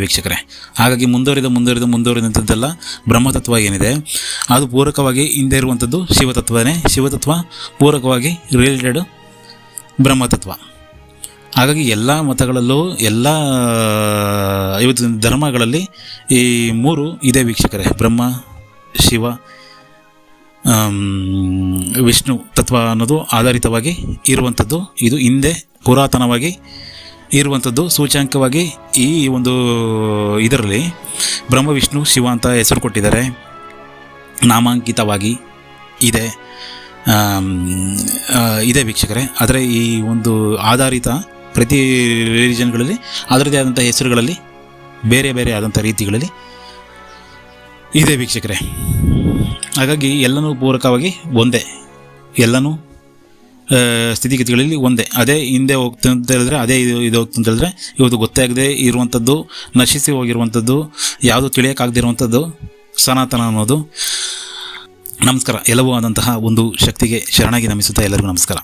ವೀಕ್ಷಕರೇ. ಹಾಗಾಗಿ ಮುಂದುವರಿದಂಥದ್ದೆಲ್ಲ ಬ್ರಹ್ಮತತ್ವ ಏನಿದೆ ಅದು ಪೂರಕವಾಗಿ ಹಿಂದೆ ಇರುವಂಥದ್ದು ಶಿವತತ್ವನೇ. ಶಿವತತ್ವ ಪೂರಕವಾಗಿ ರಿಲೇಟೆಡ್ ಬ್ರಹ್ಮತತ್ವ. ಹಾಗಾಗಿ ಎಲ್ಲ ಮತಗಳಲ್ಲೂ, ಎಲ್ಲ ಇವತ್ತು ಧರ್ಮಗಳಲ್ಲಿ ಈ ಮೂರು ಇದೆ ವೀಕ್ಷಕರೇ. ಬ್ರಹ್ಮ, ಶಿವ, ವಿಷ್ಣು ತತ್ವ ಅನ್ನೋದು ಆಧಾರಿತವಾಗಿ ಇರುವಂಥದ್ದು. ಇದು ಹಿಂದೆ ಪುರಾತನವಾಗಿ ಇರುವಂಥದ್ದು. ಸೂಚ್ಯಂಕವಾಗಿ ಈ ಒಂದು ಇದರಲ್ಲಿ ಬ್ರಹ್ಮ ವಿಷ್ಣು ಶಿವ ಅಂತ ಹೆಸರು ಕೊಟ್ಟಿದ್ದಾರೆ, ನಾಮಾಂಕಿತವಾಗಿ ಇದೆ ವೀಕ್ಷಕರೇ. ಆದರೆ ಈ ಒಂದು ಆಧಾರಿತ ಪ್ರತಿ ರಿಲಿಜನ್ಗಳಲ್ಲಿ ಅದರದೇ ಆದಂಥ ಹೆಸರುಗಳಲ್ಲಿ ಬೇರೆ ಬೇರೆ ಆದಂಥ ರೀತಿಗಳಲ್ಲಿ ಇದೆ ವೀಕ್ಷಕರೇ. ಹಾಗಾಗಿ ಎಲ್ಲನೂ ಪೂರಕವಾಗಿ ಒಂದೇ, ಎಲ್ಲನೂ ಸ್ಥಿತಿಗತಿಗಳಲ್ಲಿ ಒಂದೇ. ಅದೇ ಹಿಂದೆ ಹೋಗ್ತಾ ಅಂತ ಹೇಳಿದ್ರೆ ಅದೇ ಇದು ಹೋಗ್ತಾ ಅಂತ ಹೇಳಿದ್ರೆ ಇವತ್ತು ಗೊತ್ತಾಗದೆ ಇರುವಂಥದ್ದು, ನಶಿಸಿ ಹೋಗಿರುವಂಥದ್ದು, ಯಾವುದು ತಿಳಿಯೋಕ್ಕಾಗದಿರುವಂಥದ್ದು ಸನಾತನ ಅನ್ನೋದು. ನಮಸ್ಕಾರ. ಎಲ್ಲವೂ ಆದಂತಹ ಒಂದು ಶಕ್ತಿಗೆ ಶರಣಾಗಿ ನಮಿಸುತ್ತಾ ಎಲ್ಲರಿಗೂ ನಮಸ್ಕಾರ.